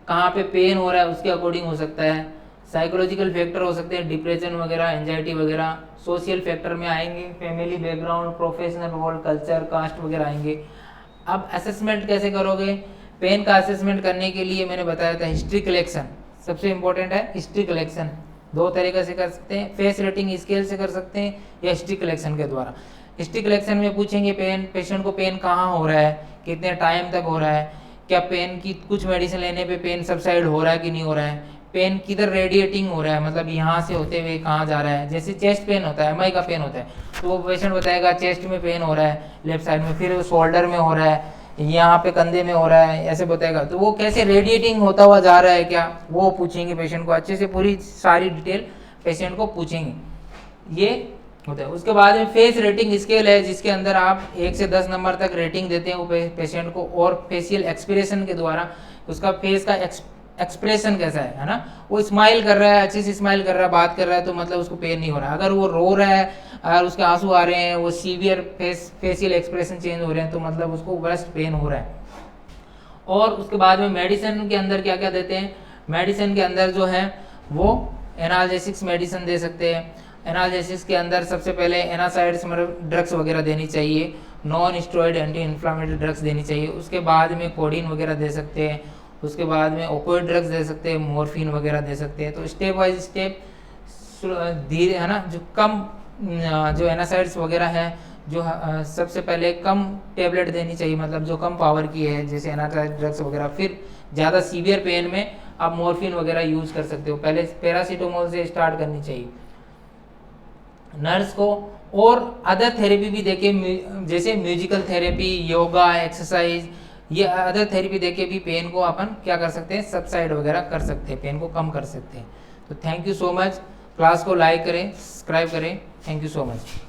कहाँ पे पेन हो रहा है उसके अकॉर्डिंग हो सकता है। साइकोलॉजिकल फैक्टर हो सकते हैं, डिप्रेशन वगैरह, एंजाइटी वगैरह। सोशल फैक्टर में आएंगे, family background, professional role, culture, caste वगैरह आएंगे। अब असेसमेंट कैसे करोगे, पेन का असेसमेंट करने के लिए मैंने बताया था हिस्ट्री कलेक्शन सबसे इंपॉर्टेंट है। हिस्ट्री कलेक्शन दो तरीके से कर सकते हैं, फेस रेटिंग स्केल से कर सकते हैं या हिस्ट्री कलेक्शन के द्वारा। हिस्ट्री कलेक्शन में पूछेंगे पेशेंट को पेन कहाँ हो रहा है, कितने टाइम तक हो रहा है, क्या पेन की कुछ मेडिसिन लेने पे पेन सबसाइड हो रहा है कि नहीं हो रहा है, पेन किधर रेडिएटिंग हो रहा है, मतलब यहाँ से होते हुए कहाँ जा रहा है। जैसे चेस्ट पेन होता है, MI का पेन होता है, तो वो पेशेंट बताएगा चेस्ट में पेन हो रहा है लेफ्ट साइड में, फिर शोल्डर में हो रहा है, यहाँ पे कंधे में हो रहा है, ऐसे बताएगा। तो वो कैसे रेडिएटिंग होता हुआ जा रहा है क्या, वो पूछेंगे पेशेंट को, अच्छे से पूरी सारी डिटेल पेशेंट को पूछेंगे, ये होता है। उसके बाद में फेस रेटिंग स्केल है, जिसके अंदर आप 1 से 10 नंबर तक रेटिंग देते हैं वो पेशेंट को, और फेशियल एक्सप्रेशन के द्वारा उसका फेस का एक्सप्रेशन कैसा है ना। वो स्माइल कर रहा है, अच्छे से स्माइल कर रहा है, बात कर रहा है, तो मतलब उसको पेन नहीं हो रहा है। अगर वो रो रहा है और उसके आंसू आ रहे हैं, वो सीवियर फेशियल एक्सप्रेशन चेंज हो रहे हैं, तो मतलब उसको वर्स्ट पेन हो रहा है। और उसके बाद में मेडिसिन के अंदर क्या क्या देते हैं, मेडिसिन के अंदर जो है वो एनाल्जेसिक्स मेडिसिन दे सकते हैं। एनाल्जेसिक्स के अंदर सबसे पहले एनासाइड्स मतलब ड्रग्स वगैरह देनी चाहिए। Non steroid anti inflammatory drugs देनी चाहिए। उसके बाद में कोडीन वगैरह दे सकते हैं, उसके बाद में ओपियोइड ड्रग्स दे सकते हैं, मॉर्फिन वगैरह दे सकते हैं। तो स्टेप बाय स्टेप धीरे, है ना, जो कम जो एनासाइड्स वगैरह है, जो सबसे पहले कम टेबलेट देनी चाहिए, मतलब जो कम पावर की है, जैसे एनासाइड ड्रग्स वगैरह। फिर ज़्यादा सीवियर पेन में आप मॉर्फिन वगैरह यूज़ कर सकते हो। पहले पैरासीटामोल से स्टार्ट करनी चाहिए नर्स को। और अदर थेरेपी भी देके, जैसे म्यूजिकल थेरेपी, योगा, एक्सरसाइज, ये अदर थेरेपी देके भी पेन को अपन क्या कर सकते हैं, सबसाइड वगैरह कर सकते हैं, पेन को कम कर सकते हैं। तो thank you so much. Class को लाइक करें, सब्सक्राइब करें। Thank you so much.